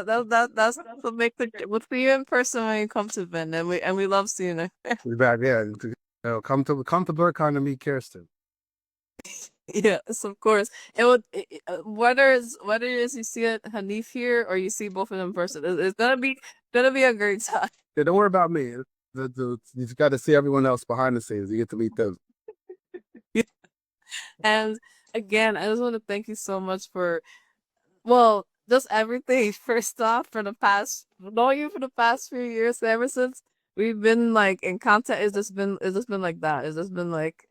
what make the. We'll see you in person when you come to Vin, and we love seeing her. We're back. Yeah, come to BlurCon to meet Kirsten. Yes, of course. Whether it is you see it Hanif here or you see both of them in person, it's gonna be a great time. Yeah, don't worry about me. You got to see everyone else behind the scenes. You get to meet them. And again, I just want to thank you so much for, well, just everything. First off, for the past, knowing you for the past few years, ever since we've been like in contact, it's just been like that. It's just been like,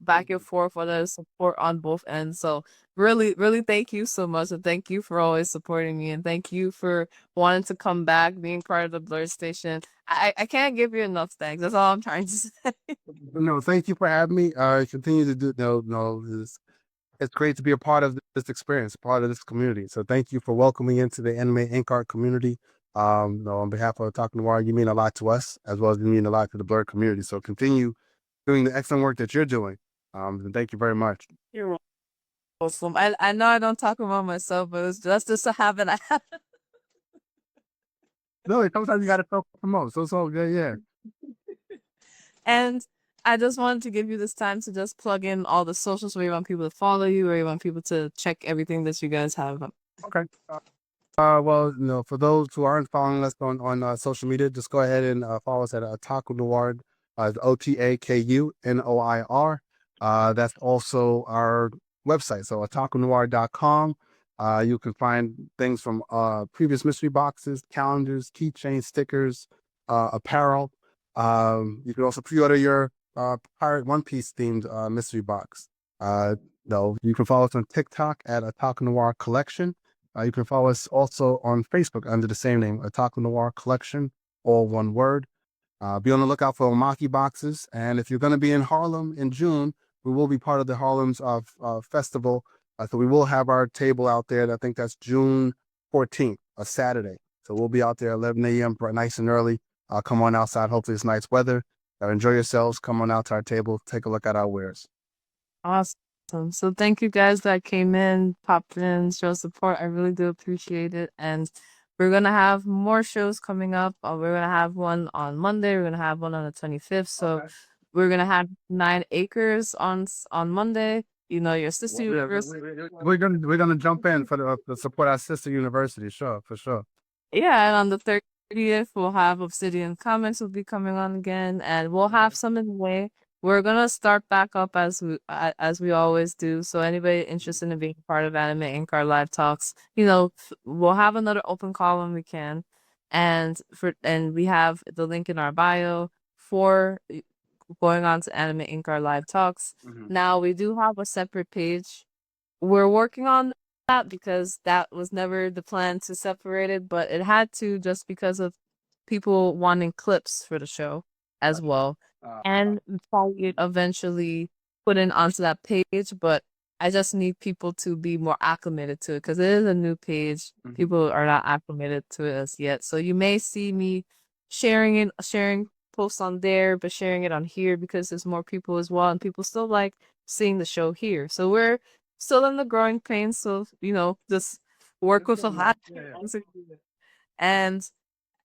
back and forth, whether it's support on both ends. So really, really thank you so much. And thank you for always supporting me. And thank you for wanting to come back, being part of the Blur Station. I can't give you enough thanks. That's all I'm trying to say. No, thank you for having me. Continue to do. No, no, it's great to be a part of this experience, a part of this community. So thank you for welcoming into the AnimeInkArt community. On behalf of OtakuNoir, you mean a lot to us, as well as you mean a lot to the Blur community. So continue doing the excellent work that you're doing. And thank you very much. You're awesome. I know I don't talk about myself, but that's just a habit I have. No, sometimes you got to self promote. So yeah, yeah. And I just wanted to give you this time to just plug in all the socials where you want people to follow you, where you want people to check everything that you guys have. Okay. Well, for those who aren't following us on social media, just go ahead and follow us at OtakuNoir, OtakuNoir. That's also our website, so otakunoir.com. You can find things from previous mystery boxes, calendars, keychains, stickers, apparel. You can also pre-order your Pirate One Piece themed mystery box. No, you can follow us on TikTok at OtakuNoir Collection. You can follow us also on Facebook under the same name, OtakuNoir Collection, all one word. Be on the lookout for Omaki boxes. And if you're going to be in Harlem in June, we will be part of the Harlem's festival. So we will have our table out there. I think that's June 14th, a Saturday. So we'll be out there 11 a.m. nice and early. Come on outside. Hopefully it's nice weather. Enjoy yourselves. Come on out to our table. Take a look at our wares. Awesome. So thank you guys that came in, popped in, showed support. I really do appreciate it. And we're gonna have more shows coming up. We're gonna have one on Monday. We're gonna have one on the 25th. So Okay. we're gonna have 9 acres on Monday. Your sister Yeah, university. we're gonna jump in for to support our sister university. Sure, for sure. Yeah, and on the 30th, we'll have Obsidian Comics will be coming on again, and we'll have some in the way. We're gonna start back up as we always do. So anybody interested in being part of Anime Inc. Our live talks, we'll have another open call when we can, and we have the link in our bio for going on to Anime Inc. Our live talks. Mhm. Now we do have a separate page. We're working on that because that was never the plan to separate it, but it had to just because of people wanting clips for the show as well, and probably eventually put in onto that page. But I just need people to be more acclimated to it because it is a new page. People are not acclimated to it as yet. So you may see me sharing posts on there, but sharing it on here because there's more people as well, and people still like seeing the show here. So we're still in the growing pains. So just work with a lot. And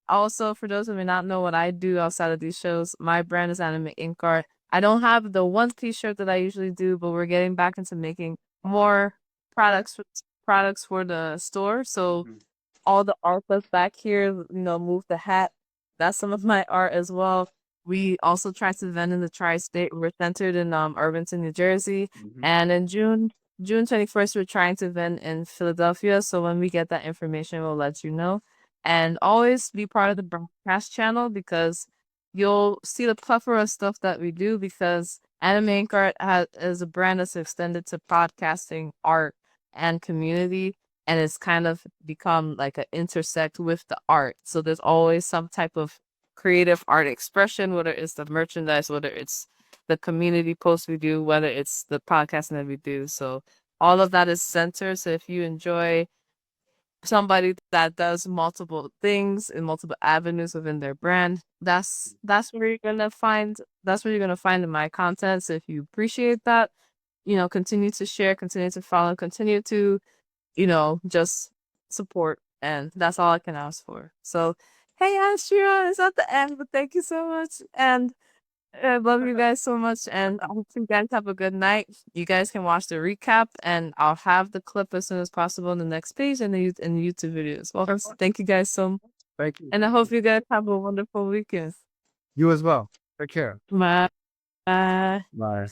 also, for those who may not know what I do outside of these shows, my brand is AnimeInkArt. I don't have the one t-shirt that I usually do, but we're getting back into making more products products for the store. So all the art that's back here, move the hat. That's some of my art as well. We also try to vend in the tri-state. We're centered in Irvington, New Jersey, and in June 21st, we're trying to vend in Philadelphia. So when we get that information, we'll let you know. And always be part of the broadcast channel because you'll see the plethora of stuff that we do because AnimeInkArt is a brand that's extended to podcasting, art, and community, and it's kind of become like an intersect with the art. So there's always some type of creative art expression, whether it's the merchandise, whether it's the community posts we do, whether it's the podcasting that we do. So all of that is centered. So if you enjoy somebody that does multiple things in multiple avenues within their brand, that's where you're gonna find in my content. So if you appreciate that, continue to share, continue to follow, continue to, just support, and that's all I can ask for. So hey Ashira, it's at the end, but thank you so much, and I love you guys so much, and I hope you guys have a good night. You guys can watch the recap, and I'll have the clip as soon as possible in the next page and in the YouTube video as well. Thank you guys so much, Thank you. and I hope you guys have a wonderful weekend. You as well. Take care. Bye. Bye. Bye.